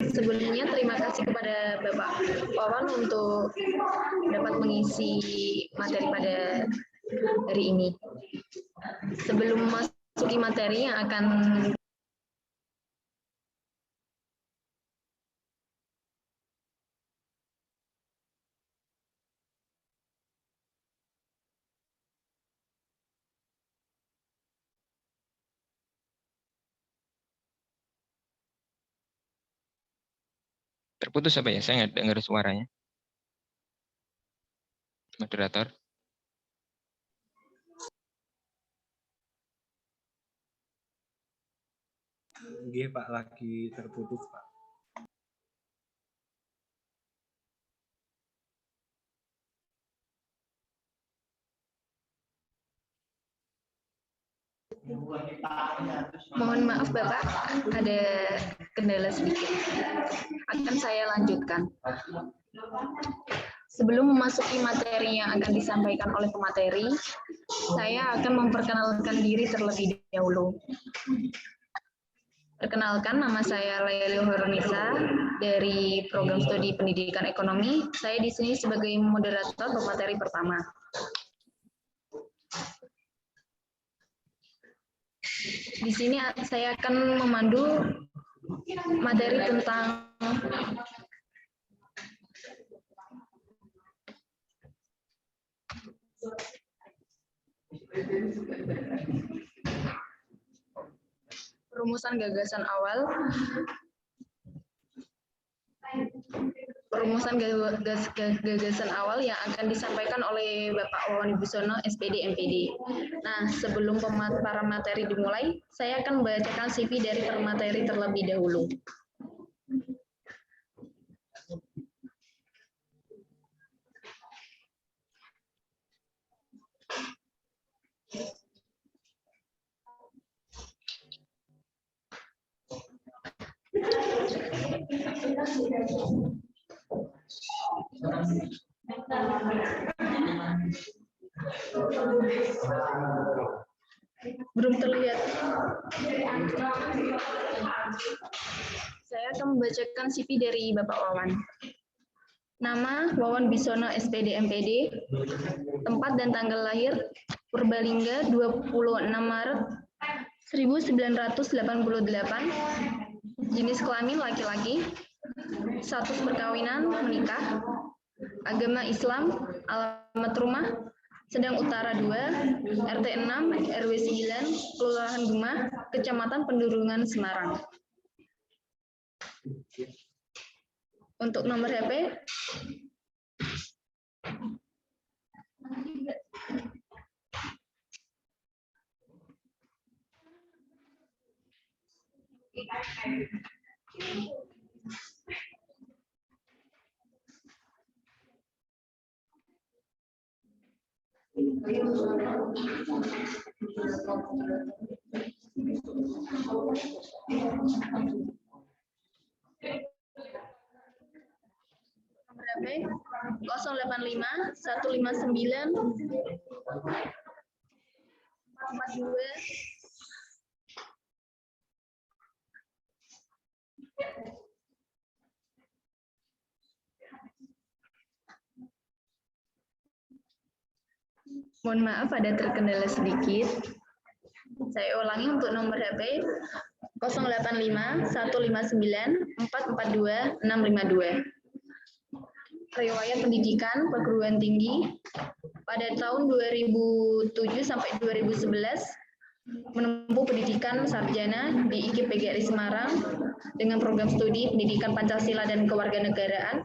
Sebelumnya terima kasih kepada Bapak Wawan untuk dapat mengisi materi pada hari ini. Sebelum memasuki materi yang akan Terputus apa ya? Saya nggak dengar suaranya. Moderator. Iya Pak, lagi terputus Pak. Mohon maaf Bapak, ada kendala sedikit. Akan saya lanjutkan. Sebelum memasuki materi yang akan disampaikan oleh pemateri, saya akan memperkenalkan diri terlebih dahulu. Perkenalkan, nama saya Laili Horunisa dari Program Studi Pendidikan Ekonomi. Saya di sini sebagai moderator pemateri pertama. Di sini saya akan memandu materi tentang perumusan gagasan awal, gagasan awal yang akan disampaikan oleh Bapak Wawan Wibisono, SPD, MPD. Nah, sebelum para materi dimulai, saya akan membacakan CV dari pemateri terlebih dahulu. Belum terlihat. Saya akan membacakan CV dari Bapak Wawan. Nama Wawan Wibisono, SPD, MPD. Tempat dan tanggal lahir Purbalingga 26 Maret 1988. Jenis kelamin laki-laki. Status perkawinan menikah. Agama Islam. Alamat rumah Sedang Utara 2, RT 6, RW 9, Kelurahan Gemah, Kecamatan Pendurungan, Semarang. Untuk nomor HP HP 085 159 442. Mohon maaf ada terkendala sedikit. Saya ulangi untuk nomor HP 085 159 442 652. Riwayat pendidikan perguruan tinggi pada tahun 2007 sampai 2011 menempuh pendidikan sarjana di IKIP PGRI Semarang dengan program studi pendidikan Pancasila dan kewarganegaraan.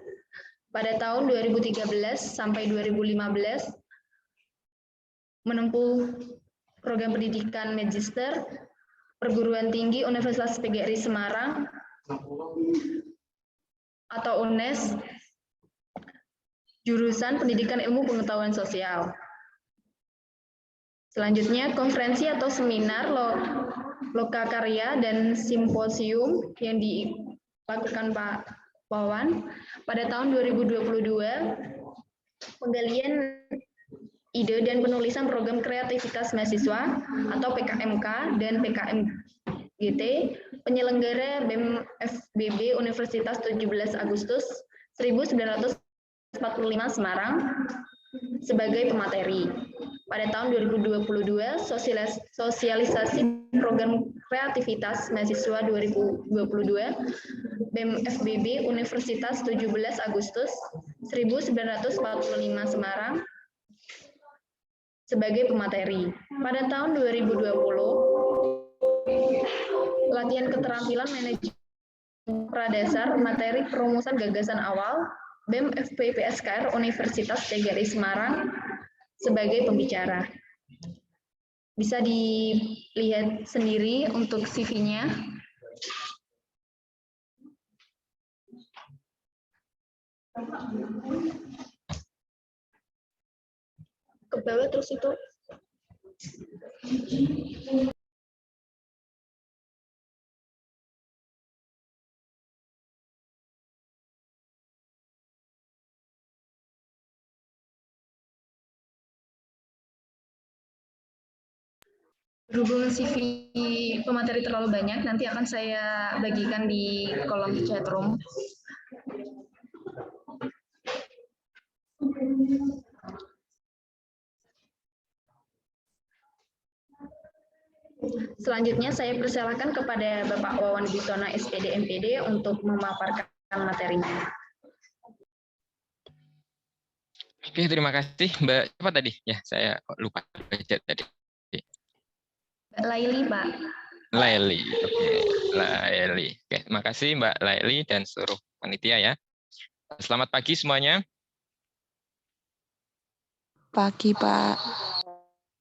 Pada tahun 2013 sampai 2015 menempuh program pendidikan Magister Perguruan Tinggi Universitas PGRI Semarang atau UNES, jurusan Pendidikan Ilmu Pengetahuan Sosial. Selanjutnya, konferensi atau seminar, lokakarya, dan simposium yang dilakukan Pak Wawan pada tahun 2022, penggalian ide dan penulisan program kreativitas mahasiswa atau PKMK dan PKMGT penyelenggara BEM FBB Universitas 17 Agustus 1945 Semarang sebagai pemateri. Pada tahun 2022, sosialisasi program kreativitas mahasiswa 2022 BEM FBB Universitas 17 Agustus 1945 Semarang sebagai pemateri. Pada tahun 2020, latihan keterampilan manajemen pradasar materi perumusan gagasan awal BEM FPPSKR Universitas TGRI Semarang sebagai pembicara. Bisa dilihat sendiri untuk CV-nya. Ke bawah terus itu. Berhubung CV pemateri terlalu banyak, nanti akan saya bagikan di kolom chat room. Selanjutnya saya persilakan kepada Bapak Wawan Wibisono SPD MPD untuk memaparkan materinya. Oke, terima kasih Mbak. Apa tadi? Ya, saya lupa baca tadi. Mbak Laili, Pak. Laili. Oke, Laili. Oke, terima kasih Mbak Laili dan seluruh panitia ya. Selamat pagi semuanya. Pagi, Pak.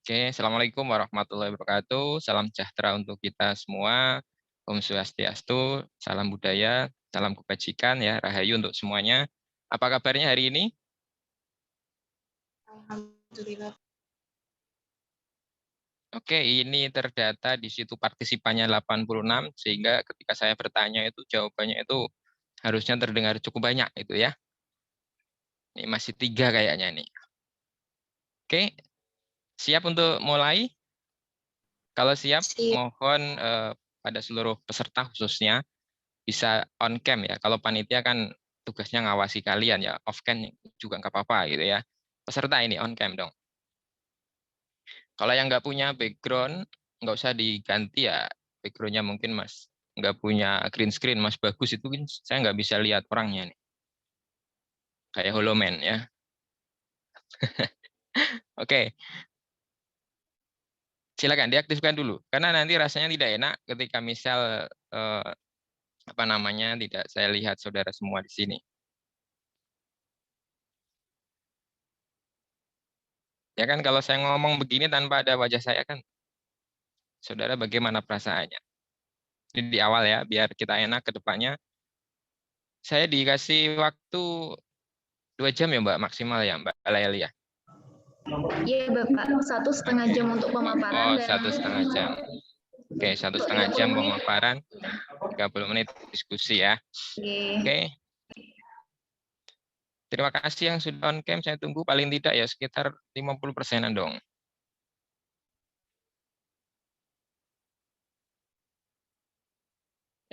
Oke, Assalamualaikum warahmatullahi wabarakatuh. Salam sejahtera untuk kita semua. Om Swastiastu, salam budaya, salam kebajikan ya, rahayu untuk semuanya. Apa kabarnya hari ini? Alhamdulillah. Oke, ini terdata di situ partisipannya 86, sehingga ketika saya bertanya itu jawabannya itu harusnya terdengar cukup banyak itu ya. Ini masih 3 kayaknya nih. Oke, siap untuk mulai? Kalau siap, mohon pada seluruh peserta khususnya bisa on cam ya. Kalau panitia kan tugasnya ngawasi kalian ya, off cam juga nggak apa-apa gitu ya. Peserta ini on cam dong. Kalau yang nggak punya background, nggak usah diganti ya. Backgroundnya mungkin Mas nggak punya green screen, Mas bagus itu kan saya nggak bisa lihat orangnya nih. Kayak holoman ya. Oke, silakan diaktifkan dulu. Karena nanti rasanya tidak enak ketika misal apa namanya tidak saya lihat saudara semua di sini. Ya kan kalau saya ngomong begini tanpa ada wajah saya kan, saudara bagaimana perasaannya? Ini di awal ya, biar kita enak ke depannya. Saya dikasih waktu 2 jam ya Mbak, maksimal ya Mbak Laili ya? Iya Bapak, 1,5 jam untuk pemaparan. Oh, dan 1,5 jam. Oke, 1,5 jam pemaparan, 30 menit diskusi ya. Oke. Terima kasih yang sudah on cam, saya tunggu paling tidak ya sekitar 50%-an dong.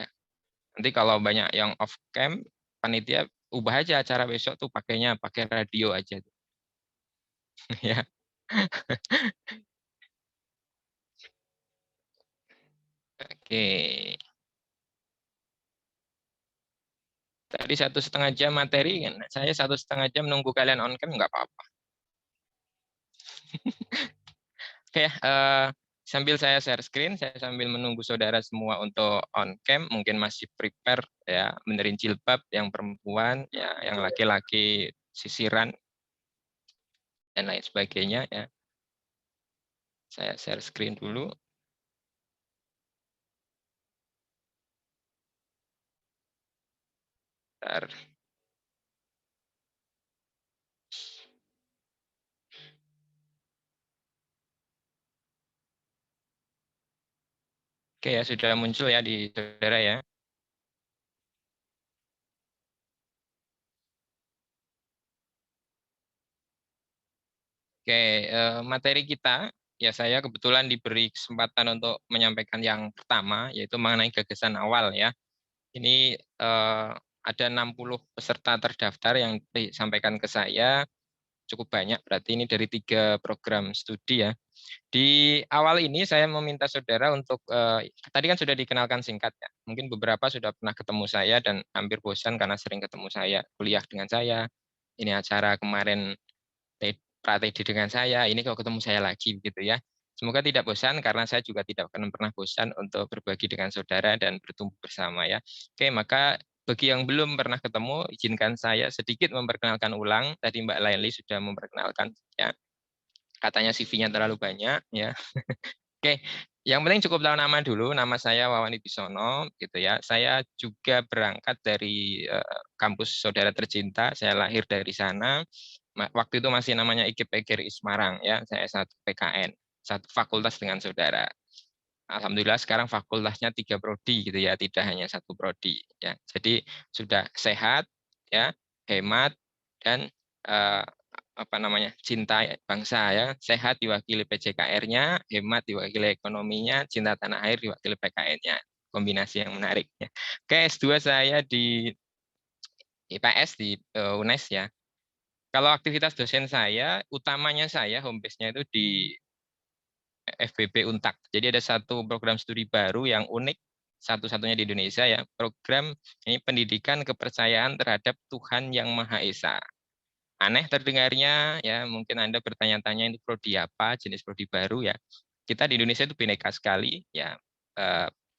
Ya. Nanti kalau banyak yang off cam, panitia ubah aja acara besok tuh pakainya pakai radio aja. Ya. Oke. Tadi 1,5 jam materi, saya 1,5 jam nunggu kalian on cam nggak apa-apa. Oke, sambil saya share screen, saya sambil menunggu saudara semua untuk on cam, mungkin masih prepare ya, benerin jilbab yang perempuan, ya, yang laki-laki sisiran dan lain sebagainya ya. Saya share screen dulu. Bentar. Oke ya, sudah muncul ya di saudara ya. Oke, materi kita ya saya kebetulan diberi kesempatan untuk menyampaikan yang pertama, yaitu mengenai gagasan awal ya. Ini ada 60 peserta terdaftar yang disampaikan ke saya, cukup banyak, berarti ini dari 3 program studi ya. Di awal ini saya meminta saudara untuk, tadi kan sudah dikenalkan singkat ya, mungkin beberapa sudah pernah ketemu saya dan hampir bosan karena sering ketemu saya, kuliah dengan saya, ini acara kemarin pra-TD dengan saya, ini kalau ketemu saya lagi begitu ya. Semoga tidak bosan karena saya juga tidak akan pernah bosan untuk berbagi dengan saudara dan bertumbuh bersama ya. Oke, maka bagi yang belum pernah ketemu, izinkan saya sedikit memperkenalkan ulang. Tadi Mbak Laili sudah memperkenalkan ya. Katanya CV-nya terlalu banyak ya. Oke, yang penting cukup tahu nama dulu. Nama saya Wawan Wibisono gitu ya. Saya juga berangkat dari kampus saudara tercinta. Saya lahir dari sana. Waktu itu masih namanya IKIP PGRI Semarang ya. Saya satu PKN, satu fakultas dengan saudara. Alhamdulillah sekarang fakultasnya 3 prodi gitu ya, tidak hanya satu prodi ya. Jadi sudah sehat ya, hemat dan eh, apa namanya, cinta bangsa ya. Sehat diwakili PJKR-nya, hemat diwakili ekonominya, cinta tanah air diwakili PKN-nya. Kombinasi yang menarik ya. Oke, S2 saya di IPS di UNES ya. Kalau aktivitas dosen saya, utamanya saya home base-nya itu di FBB Untak. Jadi ada satu program studi baru yang unik, satu-satunya di Indonesia ya, program ini pendidikan kepercayaan terhadap Tuhan Yang Maha Esa. Aneh terdengarnya ya, mungkin Anda bertanya-tanya ini prodi apa, jenis prodi baru ya. Kita di Indonesia itu bineka sekali ya,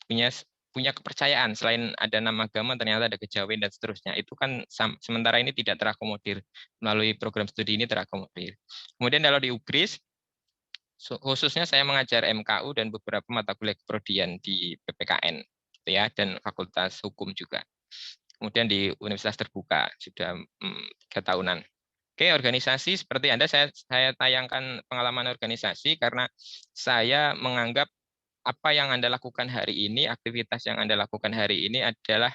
punya punya kepercayaan, selain ada nama agama ternyata ada kejawen dan seterusnya. Itu kan sementara ini tidak terakomodir, melalui program studi ini terakomodir. Kemudian kalau di UGRIS, khususnya saya mengajar MKU dan beberapa mata kuliah keprodian di PPKN gitu ya, dan Fakultas Hukum juga. Kemudian di Universitas Terbuka sudah 3 tahunan. Oke, organisasi seperti Anda, saya tayangkan pengalaman organisasi karena saya menganggap apa yang Anda lakukan hari ini, aktivitas yang Anda lakukan hari ini adalah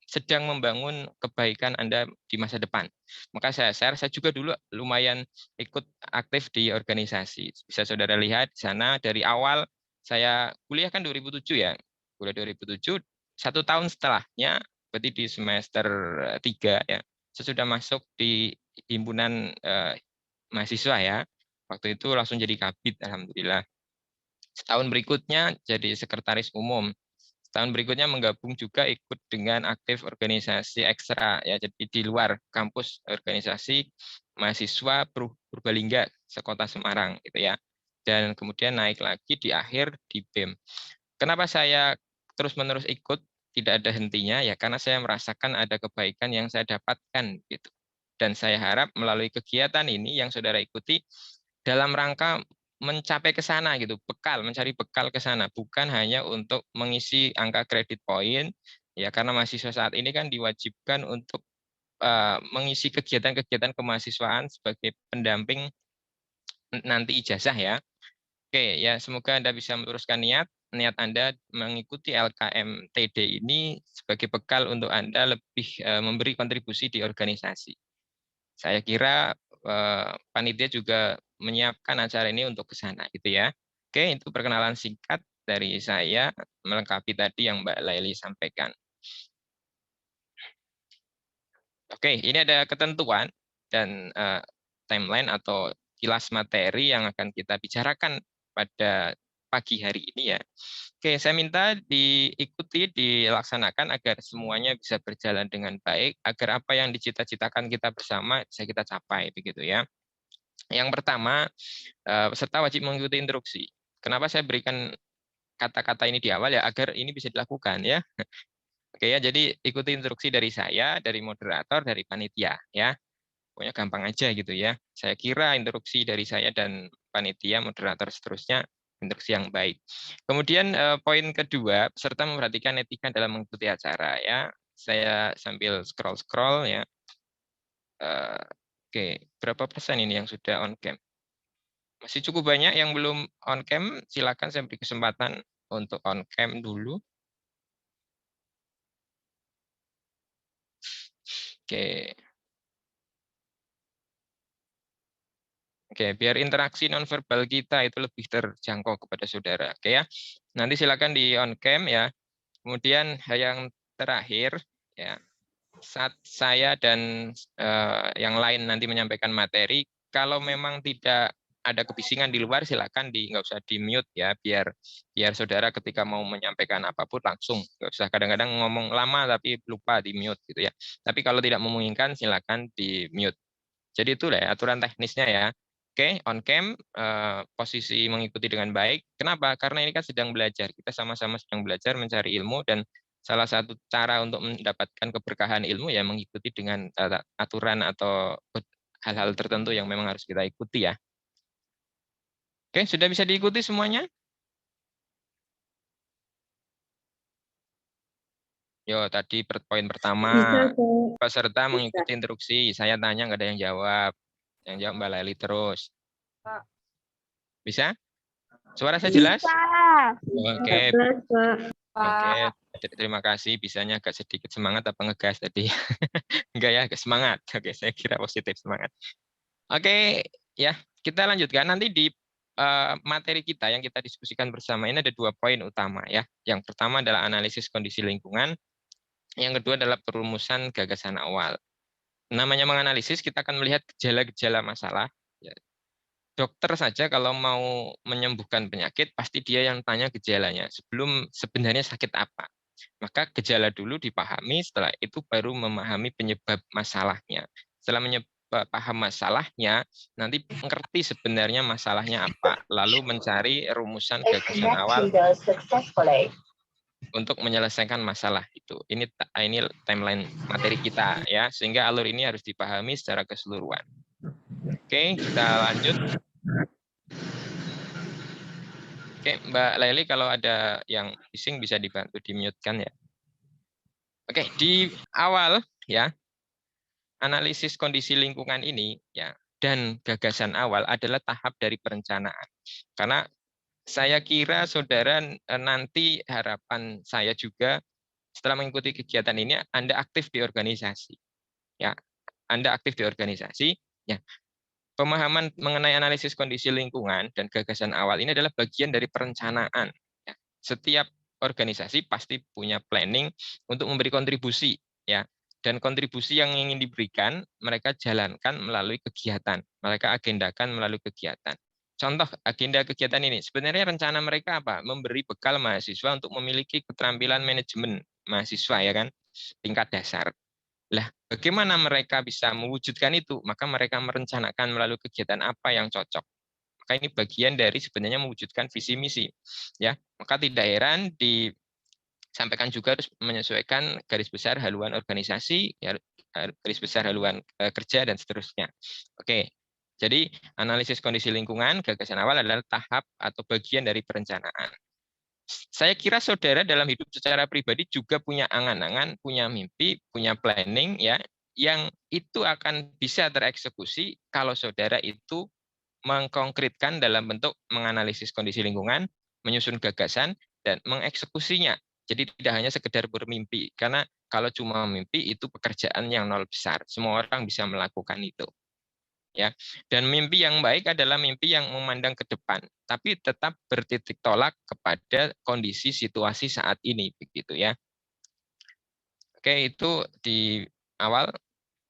sedang membangun kebaikan Anda di masa depan. Maka saya juga dulu lumayan ikut aktif di organisasi. Bisa saudara lihat di sana dari awal saya kuliah kan 2007 ya. Kuliah 2007, 1 tahun setelahnya, berarti di semester 3 ya, saya sudah masuk di himpunan mahasiswa ya. Waktu itu langsung jadi kabid, alhamdulillah. Setahun berikutnya jadi sekretaris umum. Tahun berikutnya menggabung juga ikut dengan aktif organisasi ekstra ya, jadi di luar kampus organisasi mahasiswa Purbalingga sekota Semarang gitu ya. Dan kemudian naik lagi di akhir di BEM. Kenapa saya terus-menerus ikut tidak ada hentinya ya, karena saya merasakan ada kebaikan yang saya dapatkan gitu. Dan saya harap melalui kegiatan ini yang saudara ikuti dalam rangka mencapai ke sana gitu, mencari bekal ke sana, bukan hanya untuk mengisi angka kredit poin ya, karena mahasiswa saat ini kan diwajibkan untuk mengisi kegiatan-kegiatan kemahasiswaan sebagai pendamping nanti ijazah ya. Oke, ya semoga Anda bisa meluruskan niat Anda mengikuti LKM-TD ini sebagai bekal untuk Anda lebih memberi kontribusi di organisasi. Saya kira panitia juga menyiapkan acara ini untuk ke sana gitu ya. Oke, itu perkenalan singkat dari saya melengkapi tadi yang Mbak Laili sampaikan. Oke, ini ada ketentuan dan timeline atau kilas materi yang akan kita bicarakan pada pagi hari ini ya. Oke, saya minta diikuti, dilaksanakan agar semuanya bisa berjalan dengan baik, agar apa yang dicita-citakan kita bersama bisa kita capai begitu ya. Yang pertama, peserta wajib mengikuti instruksi. Kenapa saya berikan kata-kata ini di awal ya, agar ini bisa dilakukan ya. Oke ya, jadi ikuti instruksi dari saya, dari moderator, dari panitia ya. Pokoknya gampang aja gitu ya. Saya kira instruksi dari saya dan panitia, moderator seterusnya instruksi yang baik. Kemudian poin kedua, peserta memperhatikan etika dalam mengikuti acara ya. Saya sambil scroll-scroll ya. Oke, berapa persen ini yang sudah on cam? Masih cukup banyak yang belum on cam, silakan saya beri kesempatan untuk on cam dulu. Oke. Oke, biar interaksi nonverbal kita itu lebih terjangkau kepada saudara. Oke ya. Nanti silakan di on cam ya. Kemudian yang terakhir ya, saat saya dan yang lain nanti menyampaikan materi, kalau memang tidak ada kebisingan di luar, silakan nggak usah di mute ya, biar saudara ketika mau menyampaikan apapun langsung, nggak usah kadang-kadang ngomong lama tapi lupa di mute gitu ya. Tapi kalau tidak memungkinkan, silakan di mute. Jadi itu ya aturan teknisnya ya. Oke, on cam, posisi mengikuti dengan baik. Kenapa? Karena ini kan sedang belajar. Kita sama-sama sedang belajar mencari ilmu, dan salah satu cara untuk mendapatkan keberkahan ilmu ya mengikuti dengan aturan atau hal-hal tertentu yang memang harus kita ikuti ya. Oke, sudah bisa diikuti semuanya? Yo, tadi poin pertama, peserta mengikuti instruksi. Saya tanya nggak ada yang jawab. Yang jawab Mbak Leli terus. Bisa? Suara saya jelas? Oke. Oke, terima kasih. Bisanya agak sedikit semangat apa ngegas tadi? Enggak ya, agak semangat. Oke, saya kira positif semangat. Oke, ya kita lanjutkan. Nanti di materi kita yang kita diskusikan bersama ini ada 2 poin utama ya. Yang pertama adalah analisis kondisi lingkungan. Yang kedua adalah perumusan gagasan awal. Namanya menganalisis, kita akan melihat gejala-gejala masalah. Ya, dokter saja kalau mau menyembuhkan penyakit, pasti dia yang tanya gejalanya sebelum sebenarnya sakit apa. Maka gejala dulu dipahami, setelah itu baru memahami penyebab masalahnya. Setelah paham masalahnya, nanti mengerti sebenarnya masalahnya apa, lalu mencari rumusan gagasan awal untuk menyelesaikan masalah itu. Ini timeline materi kita ya, sehingga alur ini harus dipahami secara keseluruhan. Oke, kita lanjut. Oke, Mbak Leli, kalau ada yang bising bisa dibantu di-mute-kan ya. Oke, di awal ya, analisis kondisi lingkungan ini ya dan gagasan awal adalah tahap dari perencanaan. Karena saya kira saudara nanti harapan saya juga setelah mengikuti kegiatan ini Anda aktif di organisasi. Ya, Anda aktif di organisasi ya. Pemahaman mengenai analisis kondisi lingkungan dan gagasan awal ini adalah bagian dari perencanaan. Ya. Setiap organisasi pasti punya planning untuk memberi kontribusi, ya. Dan kontribusi yang ingin diberikan mereka jalankan melalui kegiatan, mereka agendakan melalui kegiatan. Contoh agenda kegiatan ini, sebenarnya rencana mereka apa? Memberi bekal mahasiswa untuk memiliki keterampilan manajemen mahasiswa, ya kan, tingkat dasar. Lah, bagaimana mereka bisa mewujudkan itu? Maka mereka merencanakan melalui kegiatan apa yang cocok. Maka ini bagian dari sebenarnya mewujudkan visi misi. Ya, maka tidak heran disampaikan juga harus menyesuaikan garis besar haluan organisasi, garis besar haluan kerja dan seterusnya. Oke. Jadi, analisis kondisi lingkungan, gagasan awal adalah tahap atau bagian dari perencanaan. Saya kira saudara dalam hidup secara pribadi juga punya angan-angan, punya mimpi, punya planning ya, yang itu akan bisa tereksekusi kalau saudara itu mengkonkretkan dalam bentuk menganalisis kondisi lingkungan, menyusun gagasan dan mengeksekusinya. Jadi tidak hanya sekedar bermimpi, karena kalau cuma mimpi itu pekerjaan yang nol besar. Semua orang bisa melakukan itu. Ya, dan mimpi yang baik adalah mimpi yang memandang ke depan, tapi tetap bertitik tolak kepada kondisi situasi saat ini, begitu ya. Oke, itu di awal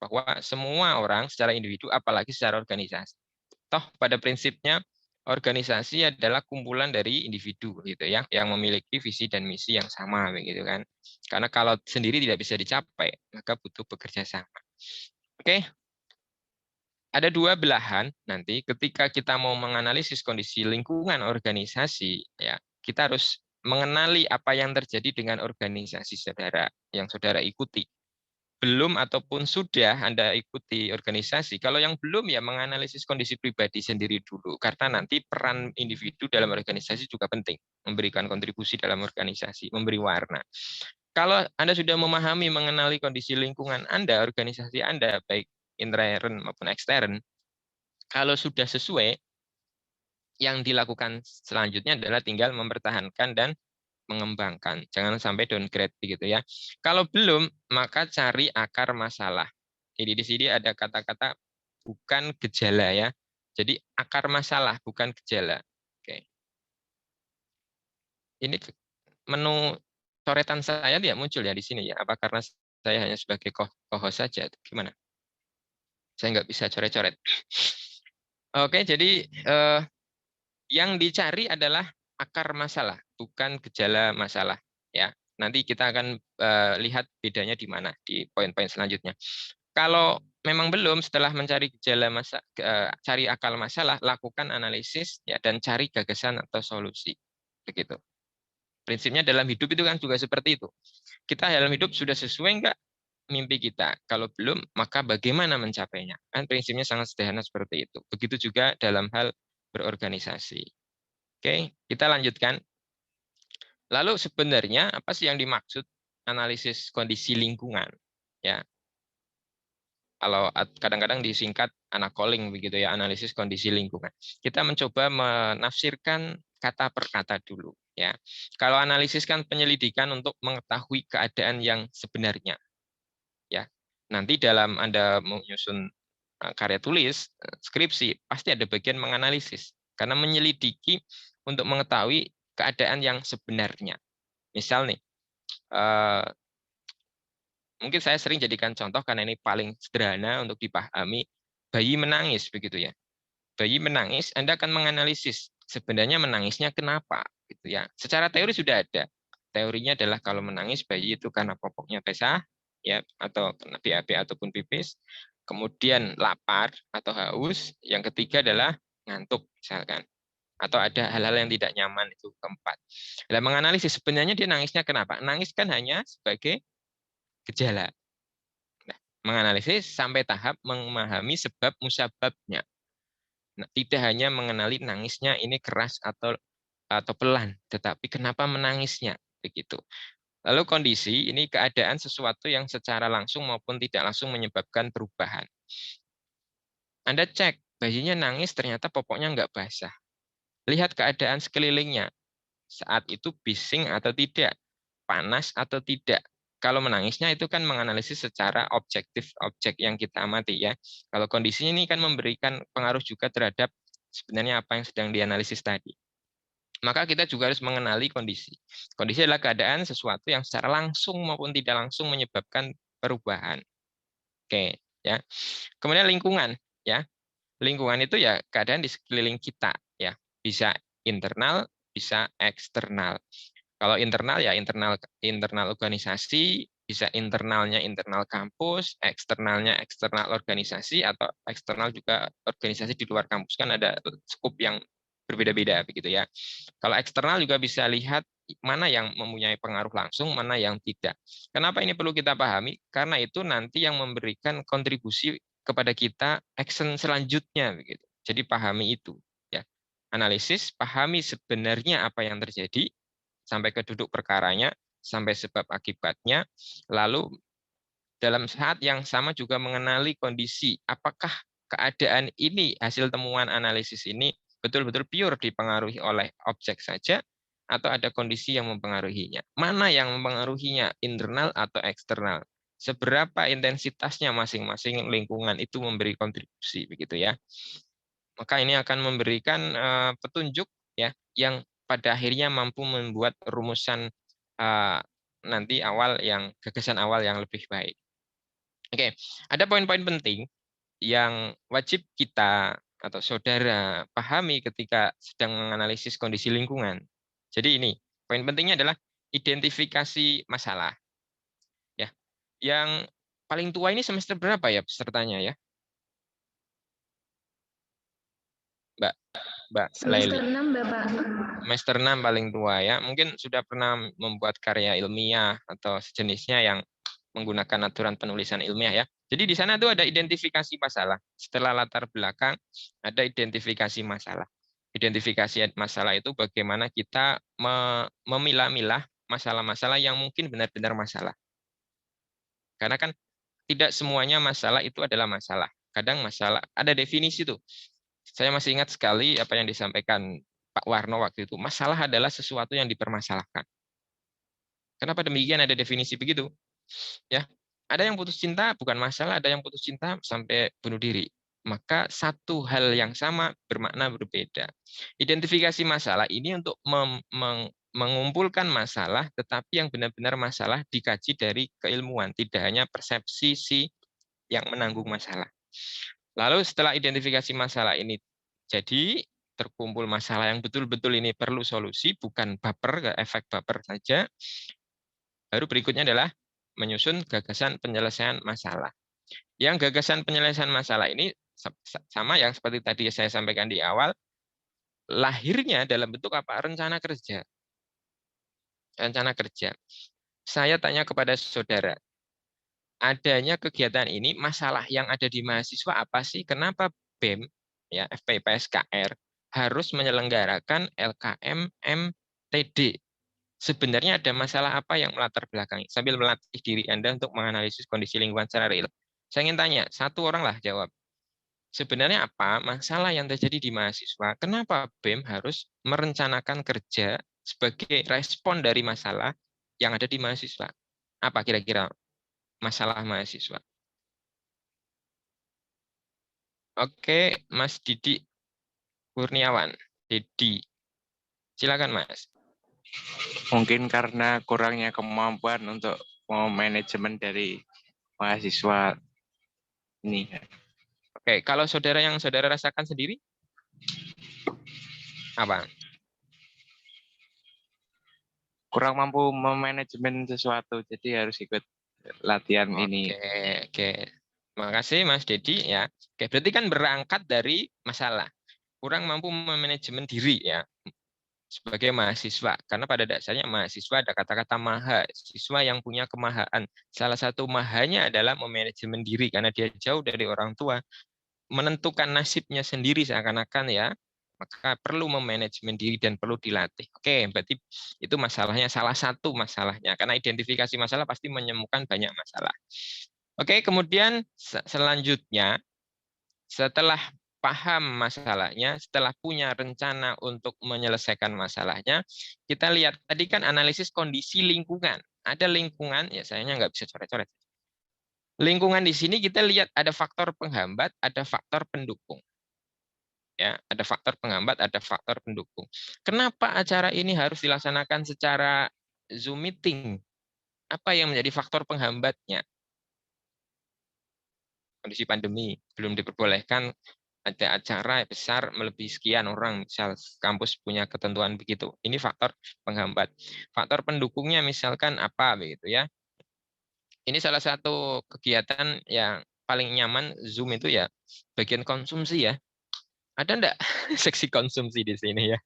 bahwa semua orang secara individu, apalagi secara organisasi. Toh pada prinsipnya organisasi adalah kumpulan dari individu, gitu ya, yang memiliki visi dan misi yang sama, begitu kan. Karena kalau sendiri tidak bisa dicapai, maka butuh bekerja sama. Oke. Ada 2 belahan nanti ketika kita mau menganalisis kondisi lingkungan organisasi, ya kita harus mengenali apa yang terjadi dengan organisasi saudara yang saudara ikuti. Belum ataupun sudah Anda ikuti organisasi, kalau yang belum ya menganalisis kondisi pribadi sendiri dulu, karena nanti peran individu dalam organisasi juga penting, memberikan kontribusi dalam organisasi, memberi warna. Kalau Anda sudah memahami mengenali kondisi lingkungan Anda, organisasi Anda, baik intern maupun ekstern, kalau sudah sesuai, yang dilakukan selanjutnya adalah tinggal mempertahankan dan mengembangkan. Jangan sampai downgrade begitu ya. Kalau belum, maka cari akar masalah. Jadi di sini ada kata-kata bukan gejala ya. Jadi akar masalah, bukan gejala. Oke. Ini menu coretan saya tidak muncul ya di sini ya. Apa karena saya hanya sebagai co-host saja? Gimana? Saya nggak bisa coret-coret. Oke, jadi yang dicari adalah akar masalah, bukan gejala masalah. Ya, nanti kita akan lihat bedanya di mana di poin-poin selanjutnya. Kalau memang belum, setelah mencari gejala cari akal masalah, lakukan analisis ya dan cari gagasan atau solusi. Begitu. Prinsipnya dalam hidup itu kan juga seperti itu. Kita dalam hidup sudah sesuai enggak mimpi kita? Kalau belum, maka bagaimana mencapainya? Kan prinsipnya sangat sederhana seperti itu. Begitu juga dalam hal berorganisasi. Oke, kita lanjutkan. Lalu sebenarnya apa sih yang dimaksud analisis kondisi lingkungan? Ya, kalau kadang-kadang disingkat analysis begitu ya, analisis kondisi lingkungan. Kita mencoba menafsirkan kata per kata dulu ya. Kalau analisis kan penyelidikan untuk mengetahui keadaan yang sebenarnya. Ya. Nanti dalam Anda menyusun karya tulis, skripsi, pasti ada bagian menganalisis karena menyelidiki untuk mengetahui keadaan yang sebenarnya. Misal nih, mungkin saya sering jadikan contoh karena ini paling sederhana untuk dipahami. Bayi menangis begitu ya. Bayi menangis, Anda akan menganalisis sebenarnya menangisnya kenapa gitu ya. Secara teori sudah ada. Teorinya adalah kalau menangis bayi itu karena popoknya basah ya atau kena BAB ataupun pipis. Kemudian lapar atau haus. Yang ketiga adalah ngantuk misalkan. Atau ada hal-hal yang tidak nyaman itu keempat. Nah, menganalisis sebenarnya dia nangisnya kenapa? Nangis kan hanya sebagai gejala. Nah, menganalisis sampai tahap memahami sebab musababnya. Nah, tidak hanya mengenali nangisnya ini keras atau pelan, tetapi kenapa menangisnya begitu. Lalu kondisi ini keadaan sesuatu yang secara langsung maupun tidak langsung menyebabkan perubahan. Anda cek bayinya nangis ternyata popoknya nggak basah. Lihat keadaan sekelilingnya. Saat itu bising atau tidak, panas atau tidak. Kalau menangisnya itu kan menganalisis secara objektif objek yang kita amati ya. Kalau kondisinya ini kan memberikan pengaruh juga terhadap sebenarnya apa yang sedang dianalisis tadi. Maka kita juga harus mengenali kondisi. Kondisi adalah keadaan sesuatu yang secara langsung maupun tidak langsung menyebabkan perubahan. Oke, ya. Kemudian lingkungan, ya. Lingkungan itu ya keadaan di sekeliling kita, ya. Bisa internal, bisa eksternal. Kalau internal ya internal organisasi, bisa internalnya internal kampus, eksternalnya eksternal organisasi, atau eksternal juga organisasi di luar kampus kan ada skup yang berbeda-beda begitu ya. Kalau eksternal juga bisa lihat mana yang mempunyai pengaruh langsung, mana yang tidak. Kenapa ini perlu kita pahami? Karena itu nanti yang memberikan kontribusi kepada kita action selanjutnya begitu. Jadi pahami itu ya. Analisis, pahami sebenarnya apa yang terjadi sampai ke duduk perkaranya, sampai sebab akibatnya, lalu dalam saat yang sama juga mengenali kondisi apakah keadaan ini, hasil temuan analisis ini betul-betul pure dipengaruhi oleh objek saja atau ada kondisi yang mempengaruhinya. Mana yang mempengaruhinya, internal atau eksternal? Seberapa intensitasnya masing-masing lingkungan itu memberi kontribusi begitu ya. Maka ini akan memberikan petunjuk ya yang pada akhirnya mampu membuat rumusan nanti gagasan awal yang lebih baik. Oke, ada poin-poin penting yang wajib kita atau saudara pahami ketika sedang menganalisis kondisi lingkungan. Jadi ini, poin pentingnya adalah identifikasi masalah. Ya. Yang paling tua ini semester berapa ya pesertanya ya? Mbak Semester Laili. 6, Bapak. Semester 6 paling tua ya. Mungkin sudah pernah membuat karya ilmiah atau sejenisnya yang menggunakan aturan penulisan ilmiah ya. Jadi di sana tuh ada identifikasi masalah. Setelah latar belakang ada identifikasi masalah. Identifikasi masalah itu bagaimana kita memilah-milah masalah-masalah yang mungkin benar-benar masalah. Karena kan tidak semuanya masalah itu adalah masalah. Kadang masalah ada definisi tuh. Saya masih ingat sekali apa yang disampaikan Pak Warno waktu itu. Masalah adalah sesuatu yang dipermasalahkan. Kenapa demikian ada definisi begitu? Ya, ada yang putus cinta bukan masalah, ada yang putus cinta sampai bunuh diri. maka satu hal yang sama bermakna berbeda. Identifikasi masalah ini untuk mengumpulkan masalah, tetapi yang benar-benar masalah dikaji dari keilmuan, tidak hanya persepsi si yang menanggung masalah. Lalu setelah identifikasi masalah ini jadi terkumpul masalah yang betul-betul ini perlu solusi, bukan baper, efek baper saja. Baru berikutnya adalah menyusun gagasan penyelesaian masalah. Yang gagasan penyelesaian masalah ini sama yang seperti tadi saya sampaikan di awal, lahirnya dalam bentuk apa? Rencana kerja. Rencana kerja. Saya tanya kepada saudara, adanya kegiatan ini, masalah yang ada di mahasiswa apa sih? Kenapa BEM, ya FPPSKR, harus menyelenggarakan LKM MTD? Sebenarnya ada masalah apa yang melatar belakangi? Sambil melatih diri Anda untuk menganalisis kondisi lingkungan secara real. Saya ingin tanya, satu orang lah jawab. Sebenarnya apa masalah yang terjadi di mahasiswa? Kenapa BEM harus merencanakan kerja sebagai respon dari masalah yang ada di mahasiswa? Apa kira-kira masalah mahasiswa? Oke, Mas Didi Kurniawan. Didi. Silakan, Mas. Mungkin karena kurangnya kemampuan untuk manajemen dari mahasiswa ini. Oke, kalau saudara yang saudara rasakan sendiri, apa? Kurang mampu memanajemen sesuatu, jadi harus ikut latihan ini. Oke. Terima kasih Mas Dedi ya. Oke, berarti kan berangkat dari masalah. Kurang mampu memanajemen diri ya sebagai mahasiswa. Karena pada dasarnya mahasiswa ada kata-kata maha, siswa yang punya kemahaan. Salah satu mahanya adalah memanajemen diri karena dia jauh dari orang tua, menentukan nasibnya sendiri seakan-akan ya. Maka perlu memanajemen diri dan perlu dilatih. Oke, berarti itu masalahnya, salah satu masalahnya. Karena identifikasi masalah pasti menemukan banyak masalah. Oke, kemudian selanjutnya, setelah paham masalahnya, setelah punya rencana untuk menyelesaikan masalahnya, kita lihat tadi kan analisis kondisi lingkungan. Ada lingkungan, ya sayangnya nggak bisa coret-coret. Lingkungan di sini kita lihat ada faktor penghambat, ada faktor pendukung. Ya, ada faktor penghambat, ada faktor pendukung. Kenapa acara ini harus dilaksanakan secara Zoom meeting? Apa yang menjadi faktor penghambatnya? Kondisi pandemi, belum diperbolehkan ada acara besar melebihi sekian orang, misal kampus punya ketentuan begitu. Ini faktor penghambat. Faktor pendukungnya misalkan apa begitu ya. Ini salah satu kegiatan yang paling nyaman Zoom itu ya bagian konsumsi ya. Ada enggak seksi konsumsi di sini ya?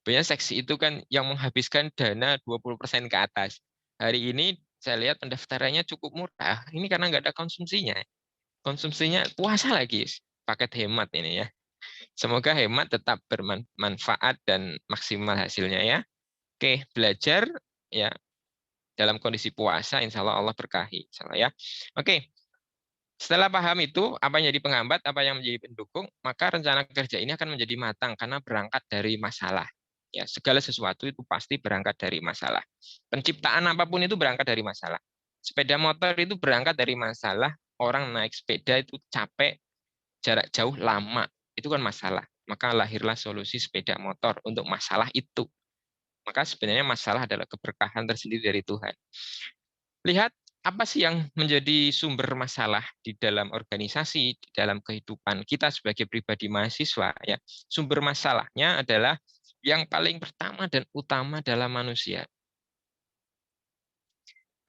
Banyak seksi itu kan yang menghabiskan dana 20% ke atas. Hari ini saya lihat pendaftarannya cukup murah. Ini karena nggak ada konsumsinya. Konsumsinya puasa lagi. Paket hemat ini ya. Semoga hemat tetap bermanfaat dan maksimal hasilnya ya. Oke, belajar ya dalam kondisi puasa, insya Allah berkahi. Insya Allah ya. Oke, setelah paham itu, apa yang menjadi penghambat, apa yang menjadi pendukung, maka rencana kerja ini akan menjadi matang karena berangkat dari masalah. Ya, segala sesuatu itu pasti berangkat dari masalah. Penciptaan apapun itu berangkat dari masalah. Sepeda motor itu berangkat dari masalah. Orang naik sepeda itu capek, jarak jauh, lama. Itu kan masalah. Maka lahirlah solusi sepeda motor untuk masalah itu. Maka sebenarnya masalah adalah keberkahan tersendiri dari Tuhan. Lihat apa sih yang menjadi sumber masalah di dalam organisasi, di dalam kehidupan kita sebagai pribadi mahasiswa ya. Sumber masalahnya adalah yang paling pertama dan utama dalam manusia.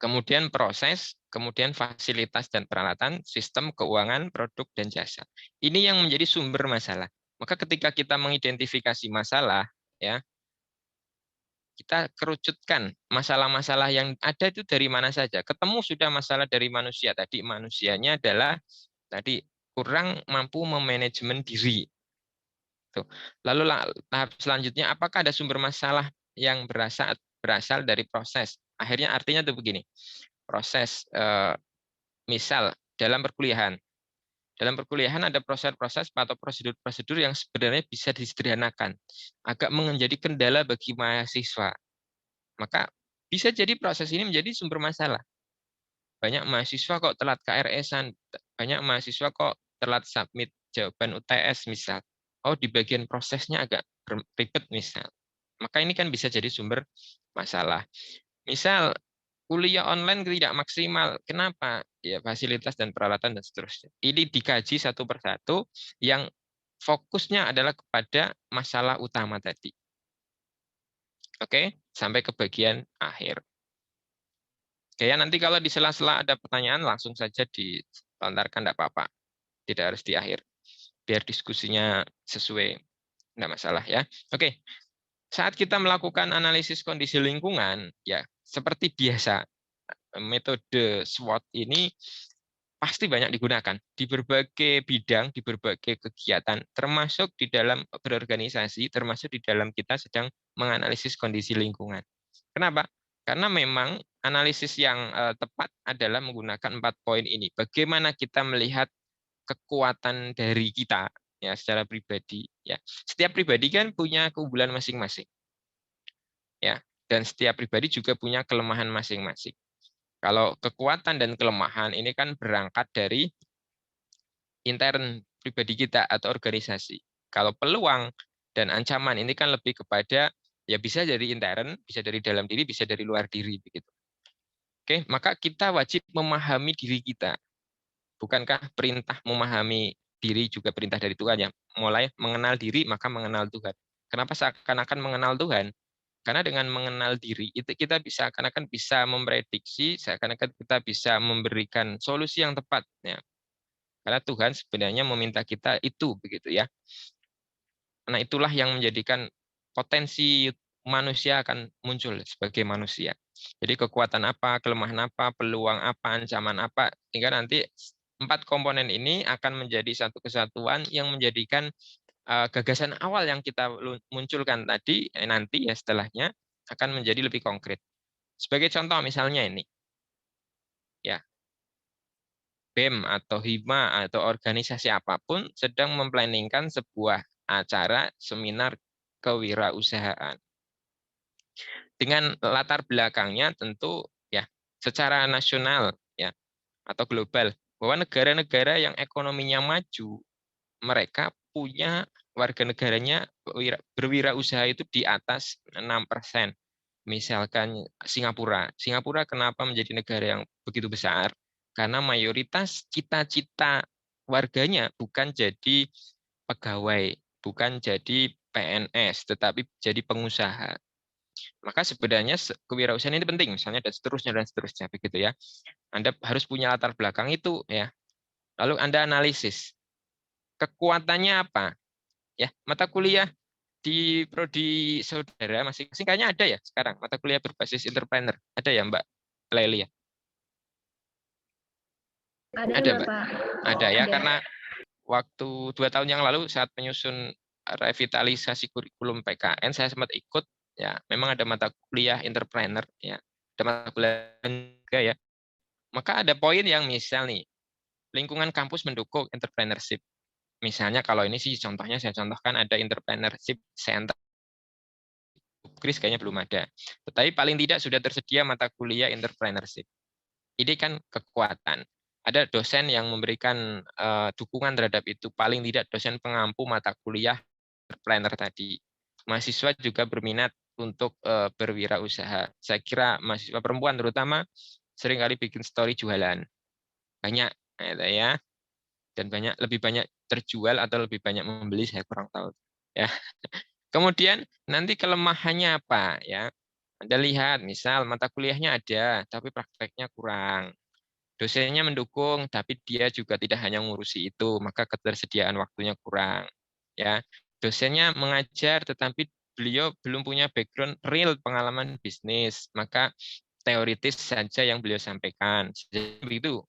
Kemudian proses, kemudian fasilitas dan peralatan, sistem keuangan, produk dan jasa. Ini yang menjadi sumber masalah. Maka ketika kita mengidentifikasi masalah ya, kita kerucutkan masalah-masalah yang ada itu dari mana saja. Ketemu sudah masalah dari manusia. Tadi manusianya adalah tadi kurang mampu memanajemen diri. Tuh. Lalu tahap selanjutnya, apakah ada sumber masalah yang berasal dari proses? Akhirnya artinya itu begini. Proses misal dalam perkuliahan. Dalam perkuliahan ada proses-proses atau prosedur-prosedur yang sebenarnya bisa disederhanakan. Agak menjadi kendala bagi mahasiswa. Maka bisa jadi proses ini menjadi sumber masalah. Banyak mahasiswa kok telat KRS-an, banyak mahasiswa kok telat submit jawaban UTS misal. Oh, di bagian prosesnya agak ribet misal. Maka ini kan bisa jadi sumber masalah. Misal kuliah online tidak maksimal. Kenapa? Ya fasilitas dan peralatan dan seterusnya. Ini dikaji satu persatu yang fokusnya adalah kepada masalah utama tadi. Oke, sampai ke bagian akhir. Oke, ya nanti kalau di sela-sela ada pertanyaan langsung saja dilontarkan, tidak apa-apa. Tidak harus di akhir. Biar diskusinya sesuai, tidak masalah ya. Oke, saat kita melakukan analisis kondisi lingkungan, ya seperti biasa, metode SWOT ini pasti banyak digunakan di berbagai bidang, di berbagai kegiatan, termasuk di dalam berorganisasi, termasuk di dalam kita sedang menganalisis kondisi lingkungan. Kenapa? Karena memang analisis yang tepat adalah menggunakan 4 poin ini. Bagaimana kita melihat kekuatan dari kita ya secara pribadi ya. Setiap pribadi kan punya keunggulan masing-masing. Ya, dan setiap pribadi juga punya kelemahan masing-masing. Kalau kekuatan dan kelemahan ini kan berangkat dari intern pribadi kita atau organisasi. Kalau peluang dan ancaman ini kan lebih kepada ya bisa dari intern, bisa dari dalam diri, bisa dari luar diri begitu. Oke, maka kita wajib memahami diri kita. Bukankah perintah memahami diri juga perintah dari Tuhan ya? Mulai mengenal diri maka mengenal Tuhan. Kenapa seakan-akan mengenal Tuhan? Karena dengan mengenal diri itu kita bisa seakan-akan bisa memprediksi, seakan-akan kita bisa memberikan solusi yang tepat ya. Karena Tuhan sebenarnya meminta kita itu begitu ya. Nah, itulah yang menjadikan potensi manusia akan muncul sebagai manusia. Jadi kekuatan apa, kelemahan apa, peluang apa, ancaman apa, hingga nanti 4 komponen ini akan menjadi satu kesatuan yang menjadikan gagasan awal yang kita munculkan tadi nanti ya setelahnya akan menjadi lebih konkret. Sebagai contoh misalnya ini, ya BEM atau HIMA atau organisasi apapun sedang memplanningkan sebuah acara seminar kewirausahaan. Dengan latar belakangnya tentu ya secara nasional ya atau global bahwa negara-negara yang ekonominya maju mereka punya warga negaranya berwirausaha itu di atas 6%. Misalkan Singapura. Singapura kenapa menjadi negara yang begitu besar? Karena mayoritas cita-cita warganya bukan jadi pegawai, bukan jadi PNS, tetapi jadi pengusaha. Maka sebenarnya kewirausahaan ini penting, misalnya dan seterusnya begitu ya. Anda harus punya latar belakang itu ya. Lalu Anda analisis kekuatannya apa? Ya, mata kuliah di prodi saudara masing-masing kayaknya ada ya sekarang mata kuliah berbasis entrepreneur. Ada ya Mbak Lelia? Ada Mbak? Pak. Ada ya, Ada. karena waktu 2 tahun yang lalu saat menyusun revitalisasi kurikulum PKN saya sempat ikut ya, memang ada mata kuliah entrepreneur ya, ada mata kuliah juga ya. Maka ada poin yang misal nih, lingkungan kampus mendukung entrepreneurship. Misalnya kalau ini sih contohnya saya contohkan ada entrepreneurship center. Kris kayaknya belum ada. Tetapi paling tidak sudah tersedia mata kuliah entrepreneurship. Ini kan kekuatan. Ada dosen yang memberikan dukungan terhadap itu. Paling tidak dosen pengampu mata kuliah entrepreneur tadi. Mahasiswa juga berminat untuk berwirausaha. Saya kira mahasiswa perempuan terutama seringkali bikin story jualan. Banyak ya. Dan lebih banyak terjual atau lebih banyak membeli, saya kurang tahu. Ya. Kemudian nanti kelemahannya apa ya? Anda lihat, misal mata kuliahnya ada, tapi prakteknya kurang. Dosennya mendukung, tapi dia juga tidak hanya ngurusi itu, maka ketersediaan waktunya kurang. Ya, dosennya mengajar, tetapi beliau belum punya background real pengalaman bisnis, maka teoritis saja yang beliau sampaikan. Begitu.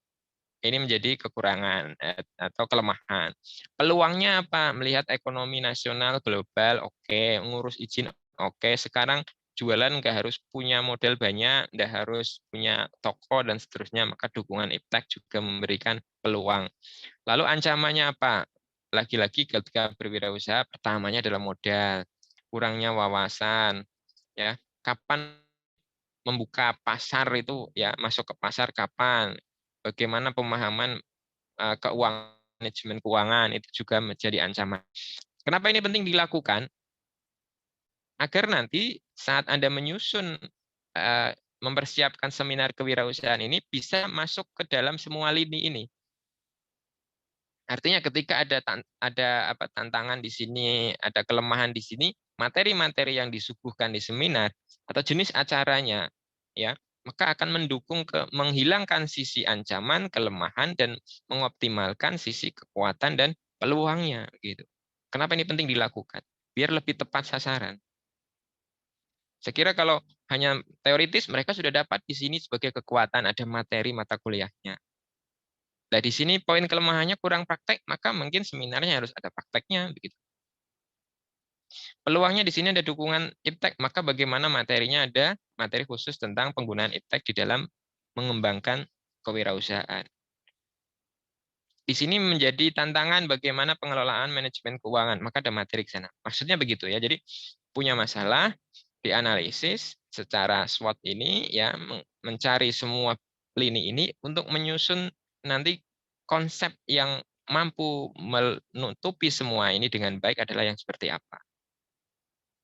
Ini menjadi kekurangan atau kelemahan. Peluangnya apa? Melihat ekonomi nasional global, oke. Ngurus izin, oke. Sekarang jualan nggak harus punya modal banyak, nggak harus punya toko dan seterusnya. Maka dukungan iptek juga memberikan peluang. Lalu ancamannya apa? Lagi-lagi ketika berwirausaha, pertamanya adalah modal, kurangnya wawasan, ya. Kapan membuka pasar itu ya, masuk ke pasar kapan? Bagaimana pemahaman keuangan manajemen keuangan itu juga menjadi ancaman. Kenapa ini penting dilakukan? Agar nanti saat Anda menyusun mempersiapkan seminar kewirausahaan ini bisa masuk ke dalam semua lini ini. Artinya ketika ada tantangan di sini, ada kelemahan di sini, materi-materi yang disuguhkan di seminar atau jenis acaranya, ya, maka akan mendukung menghilangkan sisi ancaman, kelemahan, dan mengoptimalkan sisi kekuatan dan peluangnya, gitu. Kenapa ini penting dilakukan? Biar lebih tepat sasaran. Saya kira kalau hanya teoritis, mereka sudah dapat di sini sebagai kekuatan, ada materi mata kuliahnya. Nah, di sini poin kelemahannya kurang praktek, maka mungkin seminarnya harus ada prakteknya. Begitu. Peluangnya di sini ada dukungan iptek, maka bagaimana materinya ada materi khusus tentang penggunaan iptek di dalam mengembangkan kewirausahaan. Di sini menjadi tantangan bagaimana pengelolaan manajemen keuangan, maka ada materi ke sana. Maksudnya begitu ya. Jadi punya masalah, dianalisis secara SWOT ini ya, mencari semua lini ini untuk menyusun nanti konsep yang mampu menutupi semua ini dengan baik adalah yang seperti apa.